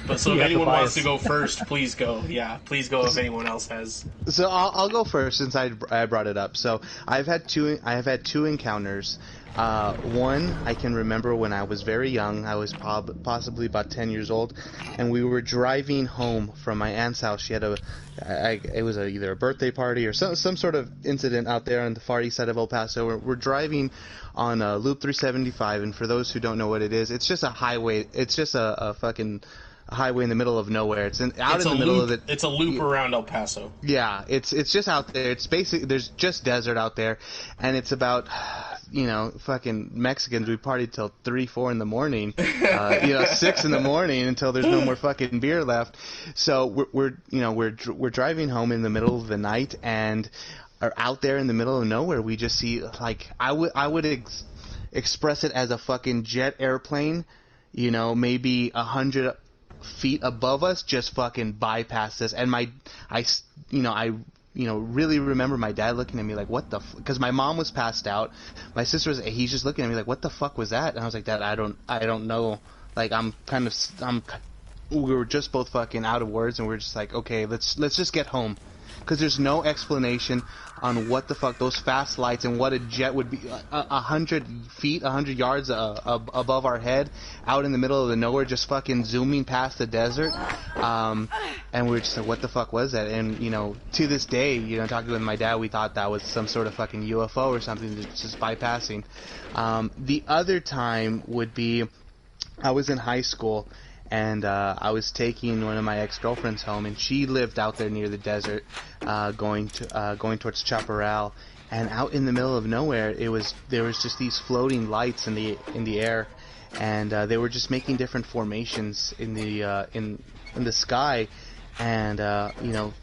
But so if anyone wants to go first, please go. Yeah, please go if anyone else has. So I'll go first since I brought it up. So I have had two encounters. One I can remember when I was very young. I was possibly about 10 years old, and we were driving home from my aunt's house. She had it was either a birthday party or some sort of incident out there on the far east side of El Paso. We're driving on Loop 375, and for those who don't know what it is, it's just a highway. It's just a fucking highway in the middle of nowhere. It's in the middle of it. It's a loop around El Paso. Yeah, it's just out there. It's basically there's just desert out there, and it's about fucking Mexicans. We partied till 3-4 in the morning, 6 in the morning until there's no more fucking beer left. So we're driving home in the middle of the night and are out there in the middle of nowhere. We just see like I would express it as a fucking jet airplane, maybe 100 feet above us, just fucking bypassed us. And I really remember my dad looking at me like, what the because my mom was passed out. My sister was, he's just looking at me like, what the fuck was that? And I was like, Dad, I don't know. Like, we were just both fucking out of words, and we were just like, okay, let's just get home. Because there's no explanation on what the fuck those fast lights and what a jet would be 100 feet, 100 yards above our head, out in the middle of the nowhere, just fucking zooming past the desert. And we were just like, what the fuck was that? And, to this day, talking with my dad, we thought that was some sort of fucking UFO or something that's just bypassing. The other time would be, I was in high school, and I was taking one of my ex-girlfriends home, and she lived out there near the desert, going towards Chaparral. And out in the middle of nowhere, there was just these floating lights in the air, and they were just making different formations in the sky. And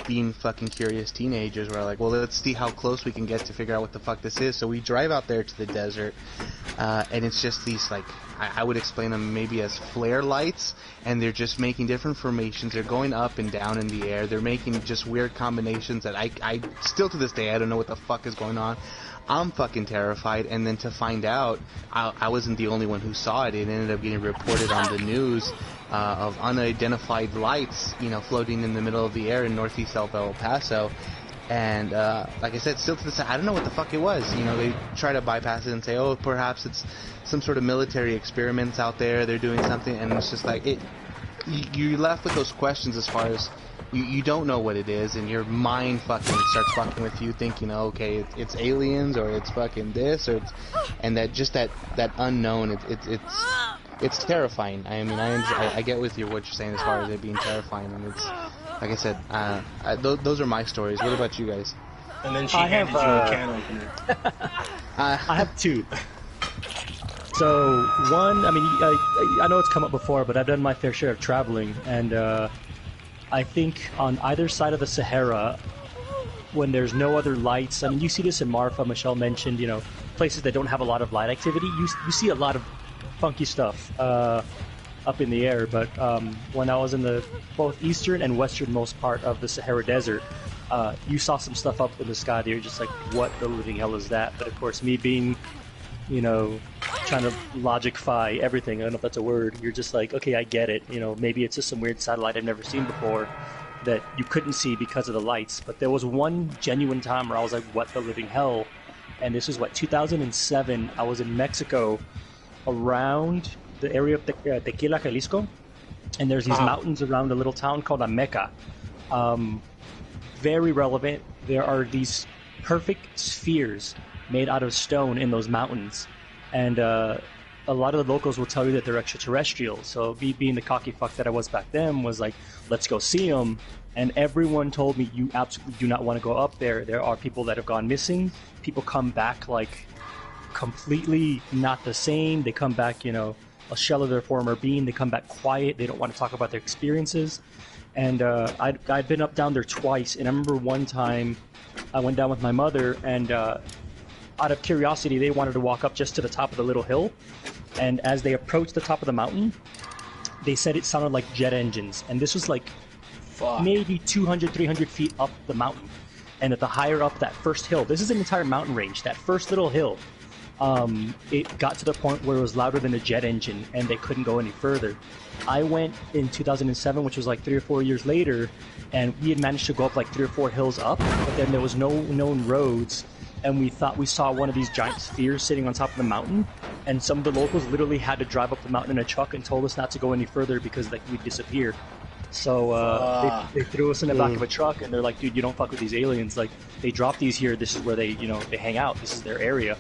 being fucking curious teenagers, we're like, well, let's see how close we can get to figure out what the fuck this is. So we drive out there to the desert, and it's just these, like, I would explain them maybe as flare lights, and they're just making different formations. They're going up and down in the air. They're making just weird combinations that I still to this day, I don't know what the fuck is going on. I'm fucking terrified. And then to find out, I wasn't the only one who saw it. It ended up getting reported on the news of unidentified lights, floating in the middle of the air in northeast El Paso. And like I said, still to this day, I don't know what the fuck it was. You know, they try to bypass it and say, oh, perhaps it's some sort of military experiments out there. They're doing something, and it's just like you're left with those questions as far as you don't know what it is, and your mind fucking starts fucking with you, thinking, oh, okay, it's aliens, or it's fucking this, or and that just that unknown. It's terrifying. I mean, I get with you what you're saying as far as it being terrifying, and it's like I said, those are my stories. What about you guys? And then she handed you a can opener. I have two. So one, I mean, I know it's come up before, but I've done my fair share of traveling, and I think on either side of the Sahara, when there's no other lights, I mean, you see this in Marfa. Michelle mentioned, you know, places that don't have a lot of light activity. You see a lot of funky stuff up in the air. But when I was in the both eastern and westernmost part of the Sahara Desert, you saw some stuff up in the sky that you're just like, what the living hell is that? But of course, me being, you know, trying to logify everything, I don't know if that's a word, you're just like, okay, I get it. You know, maybe it's just some weird satellite I've never seen before that you couldn't see because of the lights. But there was one genuine time where I was like, what the living hell? And this was, 2007. I was in Mexico around the area of Tequila, Jalisco. And there's these mountains around a little town called Ameca. Very relevant. There are these perfect spheres made out of stone in those mountains. And a lot of the locals will tell you that they're extraterrestrial. So me being the cocky fuck that I was back then was like, let's go see them. And everyone told me, you absolutely do not want to go up there. There are people that have gone missing. People come back like completely not the same. They come back, you know, a shell of their former being. They come back quiet. They don't want to talk about their experiences. And I'd been up down there twice. And I remember one time I went down with my mother, and out of curiosity, they wanted to walk up just to the top of the little hill. And as they approached the top of the mountain, they said it sounded like jet engines. And this was like maybe 200, 300 feet up the mountain. And at the higher up that first hill, this is an entire mountain range, that first little hill, it got to the point where it was louder than a jet engine, and they couldn't go any further. I went in 2007, which was like 3 or 4 years later, and we had managed to go up like 3 or 4 hills up, but then there was no known roads. And we thought we saw one of these giant spheres sitting on top of the mountain, and some of the locals literally had to drive up the mountain in a truck and told us not to go any further because like we'd disappear. So they threw us in the back of a truck, and they're like, dude, you don't fuck with these aliens. Like, they drop these here. This is where they, you know, they hang out. This is their area.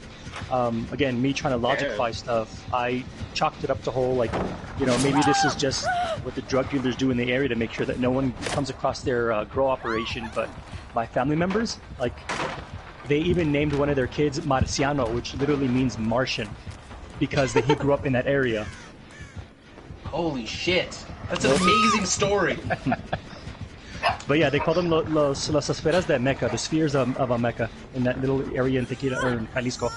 Again, me trying to logify stuff, I chalked it up to whole, like, you know, maybe this is just what the drug dealers do in the area to make sure that no one comes across their grow operation. But my family members, like, they even named one of their kids Marciano, which literally means Martian, because he grew up in that area. Holy shit. That's an amazing story. But yeah, they call them las esferas de Ameca, the spheres of Ameca, in that little area in Tequila, or in Jalisco.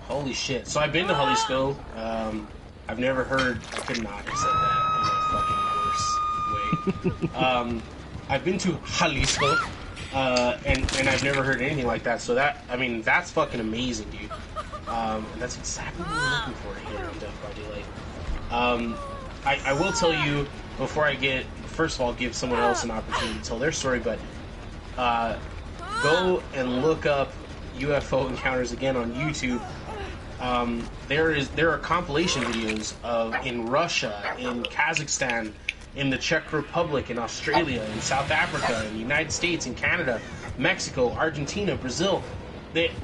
Holy shit. So I've been to Jalisco. I've never heard, I could not have said that in a fucking worse way. I've been to Jalisco, and I've never heard anything like that. So that, I mean, that's fucking amazing, dude. And that's exactly what we're looking for here on Death by Daylight. I will tell you, before I get, first of all, give someone else an opportunity to tell their story, but go and look up UFO encounters again on YouTube. There are compilation videos of in Russia, in Kazakhstan, in the Czech Republic, in Australia, in South Africa, in the United States, in Canada, Mexico, Argentina, Brazil.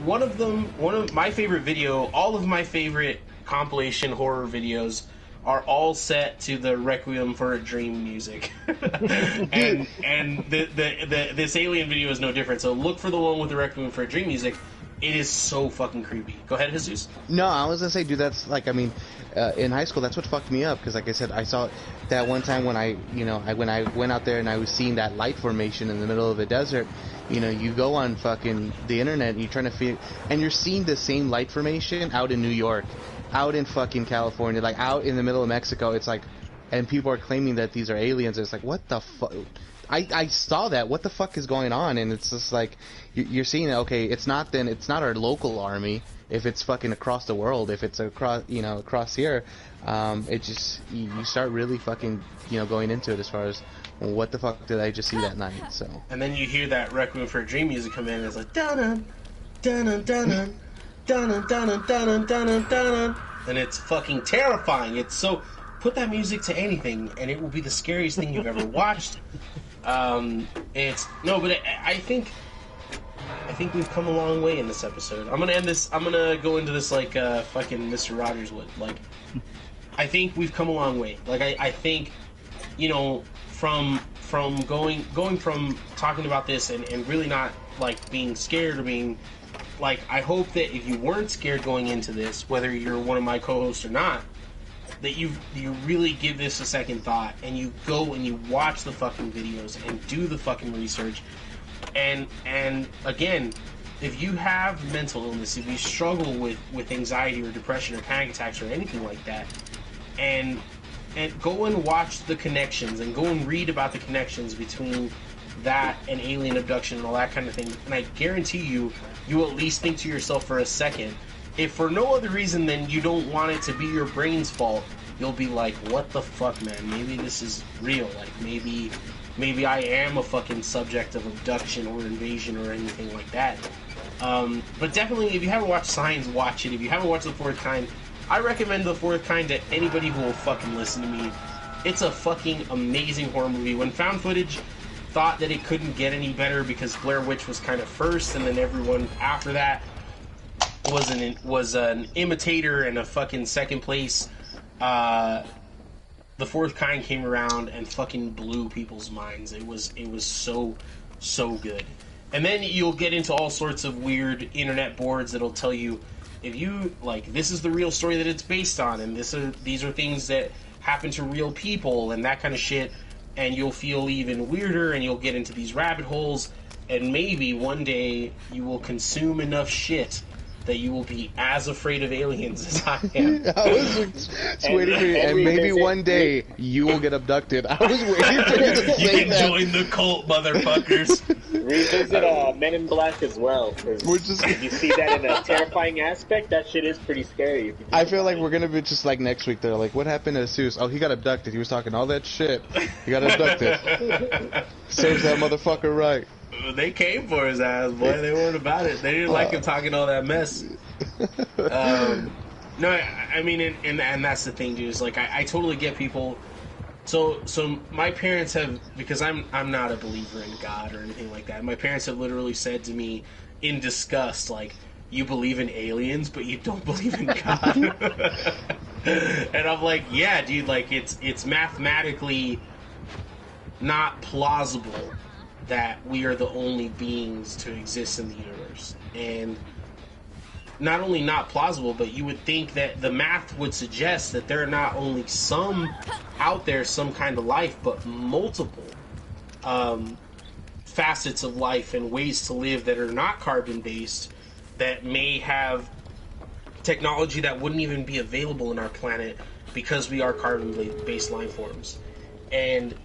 One of my favorite video, all of my favorite compilation horror videos are all set to the Requiem for a Dream music. and this alien video is no different. So look for the one with the Requiem for a Dream music. It is so fucking creepy. Go ahead, Jesus. No, I was gonna say, dude, that's like, I mean, in high school, that's what fucked me up, because like I said, I saw that one time when I went out there and I was seeing that light formation in the middle of the desert. You know, you go on fucking the internet and you're trying to figure, and you're seeing the same light formation out in New York, out in fucking California, like out in the middle of Mexico. It's like, and people are claiming that these are aliens. It's like, what the fuck? I saw that. What the fuck is going on? And it's just like you're seeing, okay, it's not our local army. If it's fucking across the world, if it's across here, it just you start really fucking going into it as far as what the fuck did I just see that night? So. And then you hear that Requiem for a Dream music come in, and it's like dun dun dun dun dun dun dun dun dun, and it's fucking terrifying. It's so. Put that music to anything, and it will be the scariest thing you've ever watched. I think we've come a long way in this episode. I'm gonna go into this like fucking Mr. Rogers would. Like, I think we've come a long way. Like, I think, from going from talking about this and really not like being scared or being like, I hope that if you weren't scared going into this, whether you're one of my co-hosts or not, that you really give this a second thought, and you go and you watch the fucking videos and do the fucking research. And again, if you have mental illness, if you struggle with anxiety or depression or panic attacks or anything like that, and go and watch the connections and go and read about the connections between that and alien abduction and all that kind of thing, and I guarantee you at least think to yourself for a second, if for no other reason than you don't want it to be your brain's fault, you'll be like, what the fuck, man? Maybe this is real. Like, maybe I am a fucking subject of abduction or invasion or anything like that. But definitely, if you haven't watched Signs, watch it. If you haven't watched The Fourth Kind, I recommend The Fourth Kind to anybody who will fucking listen to me. It's a fucking amazing horror movie. When Found Footage thought that it couldn't get any better because Blair Witch was kind of first, and then everyone after that was an imitator and a fucking second place, The Fourth Kind came around and fucking blew people's minds. It was so good. And then you'll get into all sorts of weird internet boards that'll tell you, if you like, this is the real story that it's based on, and these are things that happen to real people and that kind of shit, and you'll feel even weirder, and you'll get into these rabbit holes, and maybe one day you will consume enough shit that you will be as afraid of aliens as I am. I was just waiting for you, and maybe one day you will get abducted. I was waiting for you to say You can that. join the cult, motherfuckers. Revisit Men in Black as well. If you see that in a terrifying aspect, that shit is pretty scary. I feel like we're gonna be just like next week. They're like, what happened to Seuss? Oh, he got abducted. He was talking all that shit. He got abducted. Serves that motherfucker right. They came for his ass, boy. They weren't about it. They didn't like him talking all that mess. No, I mean, and that's the thing, dude. Is like, I totally get people. So my parents have, because I'm not a believer in God or anything like that. My parents have literally said to me in disgust, like, you believe in aliens, but you don't believe in God. And I'm like, yeah, dude. Like, it's mathematically not plausible that we are the only beings to exist in the universe. And not only not plausible, but you would think that the math would suggest that there are not only some out there, some kind of life, but multiple facets of life and ways to live that are not carbon-based, that may have technology that wouldn't even be available in our planet because we are carbon-based life forms. And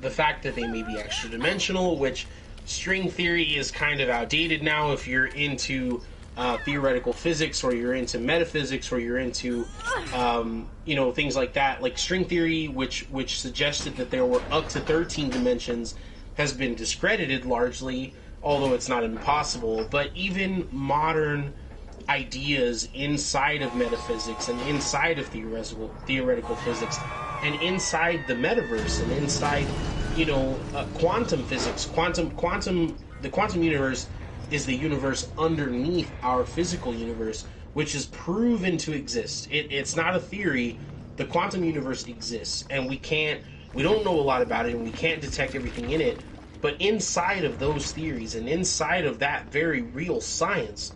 the fact that they may be extra-dimensional, which string theory is kind of outdated now if you're into theoretical physics, or you're into metaphysics, or you're into things like that. Like string theory, which suggested that there were up to 13 dimensions, has been discredited largely, although it's not impossible. But even modern ideas inside of metaphysics and inside of theoretical physics and inside the metaverse and inside quantum physics, the quantum universe is the universe underneath our physical universe, which is proven to exist. It's not a theory. The quantum universe exists, and we don't know a lot about it, and we can't detect everything in it. But inside of those theories and inside of that very real science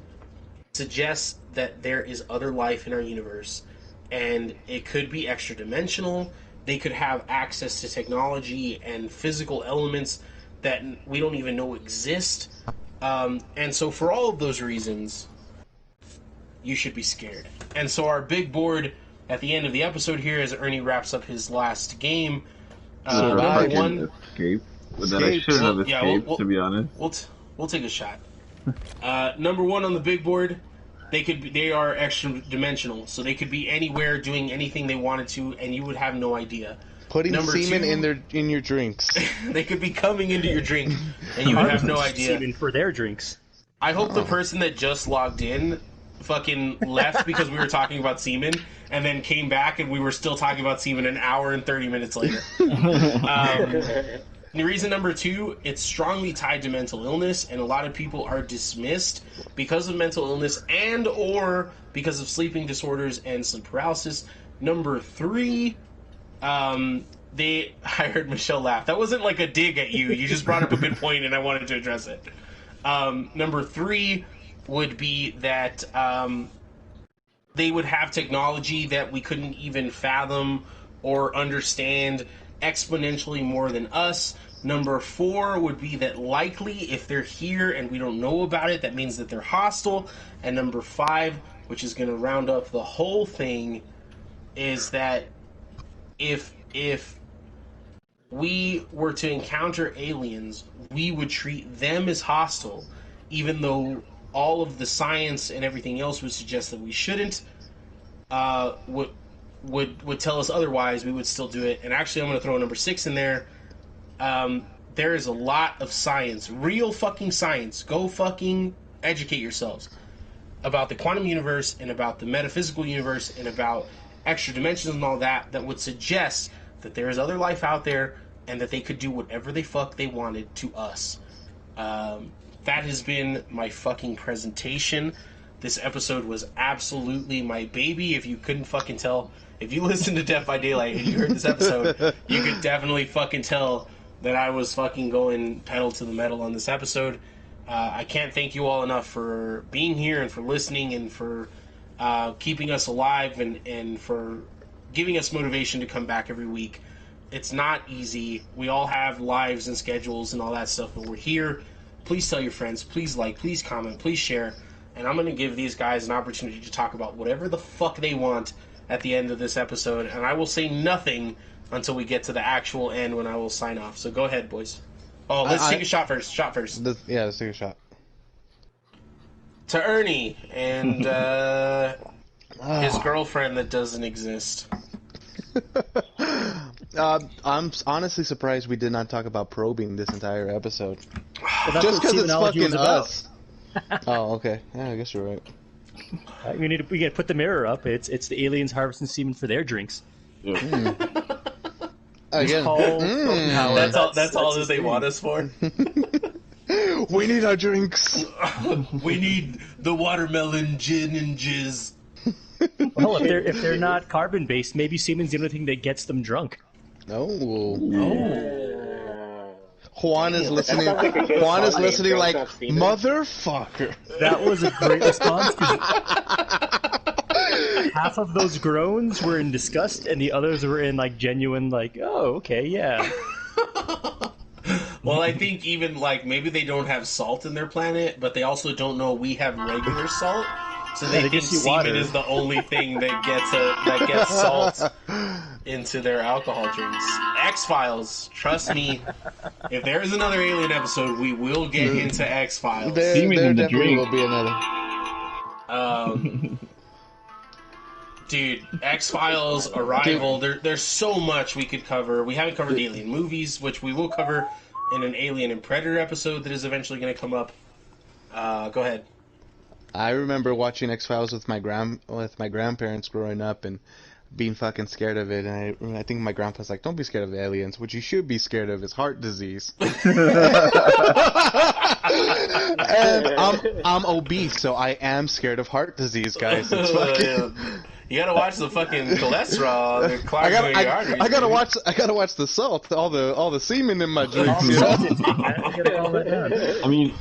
suggests that there is other life in our universe, and it could be extra dimensional. They could have access to technology and physical elements that we don't even know exist. And so for all of those reasons, you should be scared. And so our big board at the end of the episode here, as Ernie wraps up his last game, number one... Escape. that I shouldn't have Well, yeah, escaped, we'll- to be honest. We'll take a shot. Number one on the big board, they are extra dimensional, so they could be anywhere doing anything they wanted to, and you would have no idea. Putting Number semen two- in your drinks. They could be coming into your drink, and you would have no idea. Semen for their drinks. I hope the person that just logged in fucking left because we were talking about semen, and then came back and we were still talking about semen an hour and 30 minutes later. The reason number two, it's strongly tied to mental illness, and a lot of people are dismissed because of mental illness and or because of sleeping disorders and sleep paralysis. Number three, I heard Michelle laugh. That wasn't like a dig at you. You just brought up a good point, and I wanted to address it. Number three would be that they would have technology that we couldn't even fathom or understand exponentially more than us. Number four would be that likely if they're here and we don't know about it, that means that they're hostile. And number five, which is going to round up the whole thing, is that if we were to encounter aliens, we would treat them as hostile, even though all of the science and everything else would suggest that we shouldn't. Would tell us otherwise, we would still do it. And actually, I'm going to throw number six in there. There is a lot of science, real fucking science. Go fucking educate yourselves about the quantum universe and about the metaphysical universe and about extra dimensions and all that would suggest that there is other life out there and that they could do whatever the fuck they wanted to us. That has been my fucking presentation. This episode was absolutely my baby. If you couldn't fucking tell, if you listened to Death by Daylight and you heard this episode, you could definitely fucking tell that I was fucking going pedal to the metal on this episode. I can't thank you all enough for being here and for listening and for keeping us alive and for giving us motivation to come back every week. It's not easy. We all have lives and schedules and all that stuff, but we're here. Please tell your friends. Please like. Please comment. Please share. And I'm going to give these guys an opportunity to talk about whatever the fuck they want at the end of this episode. And I will say nothing until we get to the actual end when I will sign off. So go ahead, boys. Oh, let's take a shot first. Shot first. Let's take a shot. To Ernie and his girlfriend that doesn't exist. I'm honestly surprised we did not talk about probing this entire episode. Well, that's Just what because it's semenology fucking was about. us. Oh, okay. Yeah, I guess you're right. We got to put the mirror up. It's the aliens harvesting semen for their drinks. Again. Paul, That's all that they want us for. We need our drinks. We need the watermelon gin and jizz. Well, if they're not carbon based, maybe semen's the only thing that gets them drunk. No. Oh. Juan is listening. sounds like a good Juan is song name, listening Girls like Not Semen. motherfucker. That was a great response. 'Cause half of those groans were in disgust, and the others were in like genuine, like, oh, okay, yeah. Well, I think even like maybe they don't have salt in their planet, but they also don't know we have regular salt, so they they think just see semen water. is the only thing that gets salt into their alcohol drinks. X-Files, trust me. If there is another alien episode, we will get into X-Files. Semen There in the definitely drink. will be another. Dude, X-Files, Arrival, there's so much we could cover. We haven't covered the alien movies, which we will cover in an Alien and Predator episode that is eventually going to come up. Go ahead. I remember watching X-Files with my grandparents growing up and being fucking scared of it. And I think my grandpa's like, "Don't be scared of aliens. What you should be scared of is heart disease." And I'm obese, so I am scared of heart disease, guys. It's fucking. You gotta watch the fucking cholesterol. They're clogging your arteries. I gotta watch the salt, all the semen in my drinks. You know? I mean,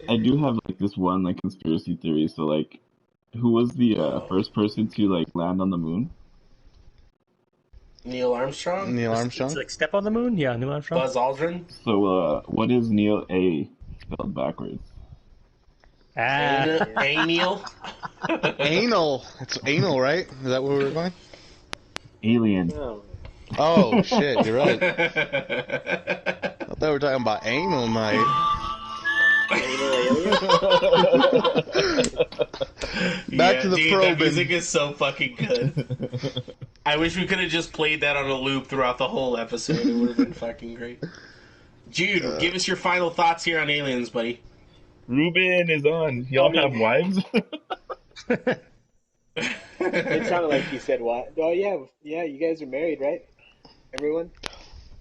I do have like this one like conspiracy theory. So like, who was the first person to like land on the moon? Neil Armstrong? Neil Armstrong. It's like Step on the Moon? Yeah, Neil Armstrong. Buzz Aldrin? So what is Neil A spelled backwards? Neil? Anal. It's anal, right? Is that where we're going? Alien. Oh shit, you're right. thought we were talking about anal night. Back to the dude, probing. that music is so fucking good. I wish we could have just played that on a loop throughout the whole episode. It would have been fucking great. Jude, give us your final thoughts here on Aliens, buddy. Ruben is on. Y'all have wives? It sounded like you said what? Oh yeah, you guys are married, right? Everyone?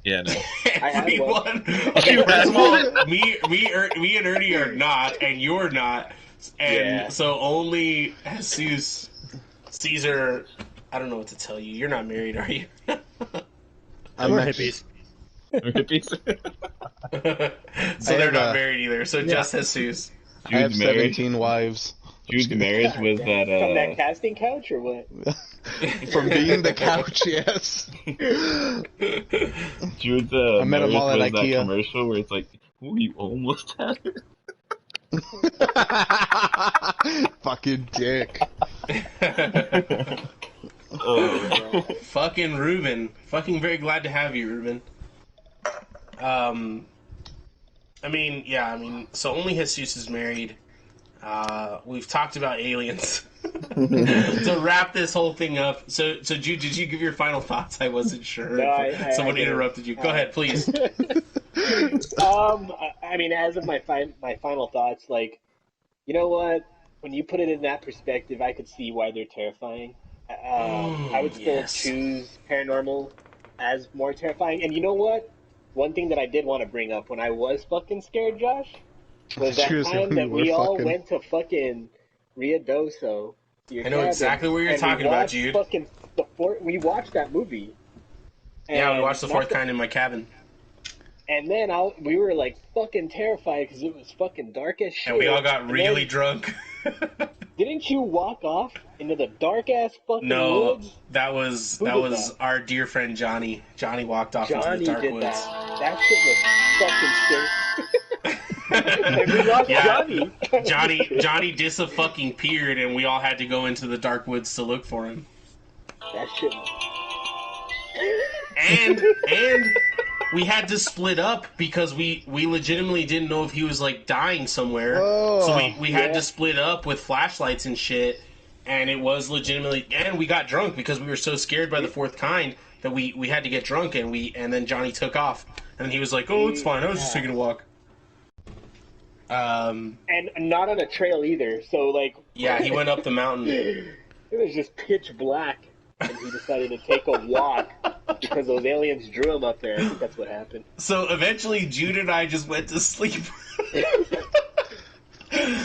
Yeah, no. I had one. Okay, first of all, me and Ernie are not, and you're not, and so only Jesus, Caesar. I don't know what to tell you. You're not married, are you? We're hippies. We're hippies. So they're not married either. So just Jesus. I have 17 wives. Jude's marriage was that From that casting couch or what? From being the couch, yes. Jude's I met marriage him all at was that IKEA. commercial where it's like, oh, you almost had it. Fucking dick. Fucking Ruben. Fucking very glad to have you, Ruben. So only Jesus is married. We've talked about aliens. To wrap this whole thing up, so Jude, did you give your final thoughts? I wasn't sure. No, Someone interrupted you. Go ahead, please. As of my final thoughts, like, you know what? When you put it in that perspective, I could see why they're terrifying. I would still choose paranormal as more terrifying. And you know what? One thing that I did want to bring up when I was fucking scared, Josh, was that time that we all went to fucking Riadoso. I know exactly what you're talking about, Jude. We watched that movie. Yeah, we watched The Fourth Kind in my cabin. And then we were like fucking terrified because it was fucking dark as shit. And we all got really drunk. Didn't you walk off into the dark ass fucking woods? that was our dear friend Johnny. Johnny walked off into the dark woods. That shit was fucking scary. And we lost Johnny. Johnny dis-a-fucking-peared, and we all had to go into the dark woods to look for him. That shit. And we had to split up because we legitimately didn't know if he was like dying somewhere. Whoa. So we had to split up with flashlights and shit. And it was legitimately, and we got drunk because we were so scared by the fourth kind that we had to get drunk, and then Johnny took off, and he was like, "Oh, it's fine. I was just taking a walk." And not on a trail either. So like, yeah, he went up the mountain. It was just pitch black, and he decided to take a walk because those aliens drew him up there. I think that's what happened. So eventually, Jude and I just went to sleep.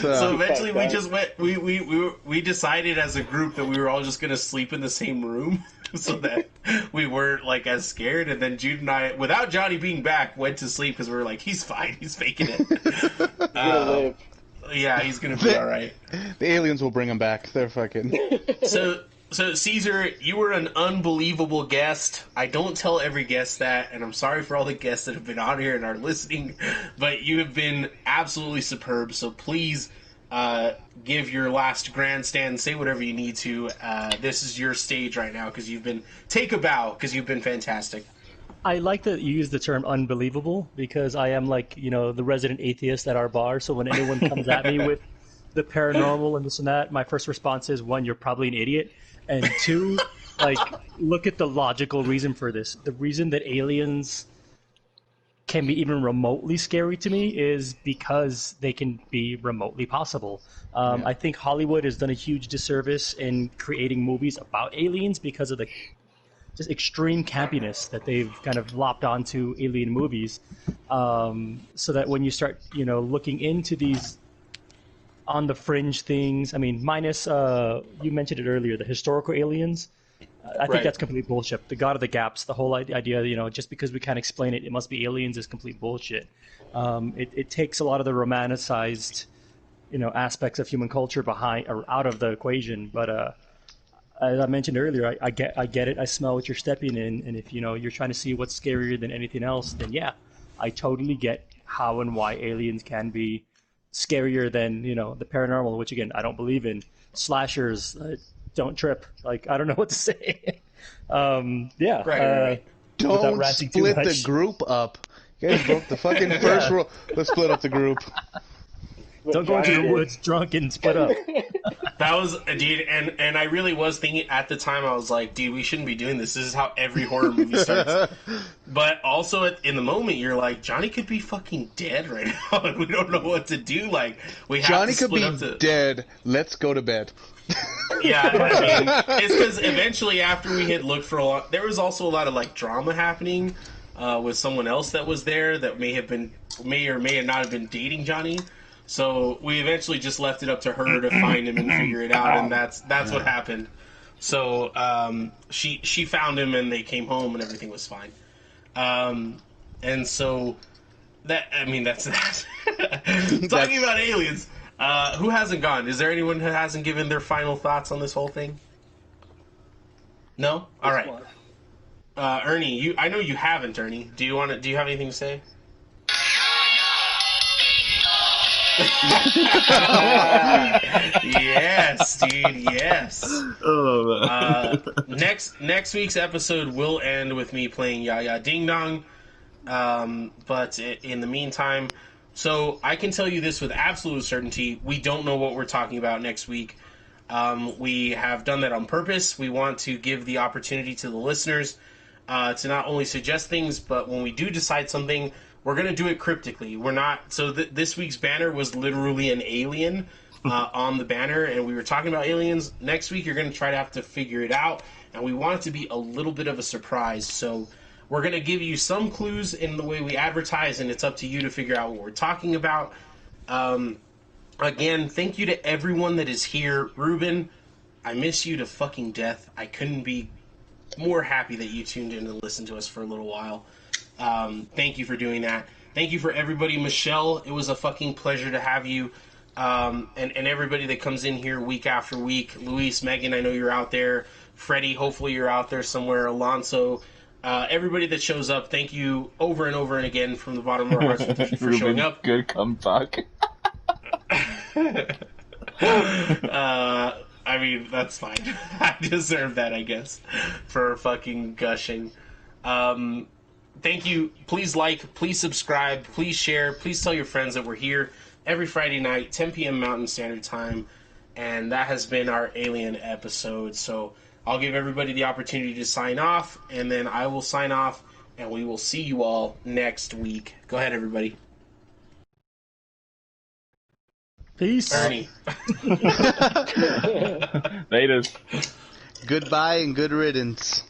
So eventually we just went. We decided as a group that we were all just gonna sleep in the same room, so that we weren't like as scared. And then Jude and I, without Johnny being back, went to sleep because we were like, he's fine, he's faking it. Yeah, he's gonna be all right. The aliens will bring him back. They're fucking. So Caesar, you were an unbelievable guest. I don't tell every guest that, and I'm sorry for all the guests that have been on here and are listening, but you have been absolutely superb. So please give your last grandstand, say whatever you need to. This is your stage right now because take a bow because you've been fantastic. I like that you use the term unbelievable because I am like, the resident atheist at our bar. So when anyone comes at me with the paranormal and this and that, my first response is, one, you're probably an idiot. And two, like, look at the logical reason for this. The reason that aliens can be even remotely scary to me is because they can be remotely possible. I think Hollywood has done a huge disservice in creating movies about aliens because of the just extreme campiness that they've kind of lopped onto alien movies. So that when you start, looking into these on the fringe things, I mean, minus, you mentioned it earlier, the historical aliens. I think that's complete bullshit. The God of the Gaps, the whole idea, just because we can't explain it, it must be aliens is complete bullshit. It takes a lot of the romanticized, aspects of human culture behind or out of the equation. But as I mentioned earlier, I get it. I smell what you're stepping in, and if you're trying to see what's scarier than anything else, then yeah, I totally get how and why aliens can be scarier than the paranormal, which again I don't believe in. Slashers, don't trip. Like, I don't know what to say. Don't split the group up. You guys broke the fucking first rule. Let's split up the group. Don't go into the woods drunk and split up. That was, dude, and I really was thinking at the time, I was like, dude, we shouldn't be doing this. This is how every horror movie starts. But also, in the moment, you're like, Johnny could be fucking dead right now, and we don't know what to do. Like, we have Johnny to could split be up to... dead. Let's go to bed. Yeah, I mean, it's because eventually, after we had looked for a lot, there was also a lot of, like, drama happening with someone else that was there that may or may not have been dating Johnny. So we eventually just left it up to her to find him and figure it out, and that's what happened. So she found him, and they came home, and everything was fine. And so that's that. Talking about aliens, who hasn't gone? Is there anyone who hasn't given their final thoughts on this whole thing? No? All right. Ernie, I know you haven't. Ernie, do you have anything to say? Yes, dude. Yes. Oh, Next week's episode will end with me playing Ya Ya Ding Dong. But in the meantime, so I can tell you this with absolute certainty: we don't know what we're talking about next week. We have done that on purpose. We want to give the opportunity to the listeners to not only suggest things, but when we do decide something, we're going to do it cryptically. We're not... So this week's banner was literally an alien on the banner, and we were talking about aliens. Next week, you're going to try to have to figure it out, and we want it to be a little bit of a surprise. So we're going to give you some clues in the way we advertise, and it's up to you to figure out what we're talking about. Again, thank you to everyone that is here. Ruben, I miss you to fucking death. I couldn't be more happy that you tuned in and listened to us for a little while. Thank you for doing that. Thank you for everybody. Michelle, it was a fucking pleasure to have you. And everybody that comes in here week after week. Luis, Megan, I know you're out there. Freddie, hopefully you're out there somewhere. Alonso, everybody that shows up, thank you over and over and again from the bottom of our hearts for showing up. Good comeback. I mean, that's fine. I deserve that, I guess, for fucking gushing. Thank you. Please like, please subscribe, please share, please tell your friends that we're here every Friday night, 10 p.m. Mountain Standard Time, and that has been our Alien episode. So I'll give everybody the opportunity to sign off, and then I will sign off, and we will see you all next week. Go ahead, everybody. Peace. Ernie. Later. Goodbye and good riddance.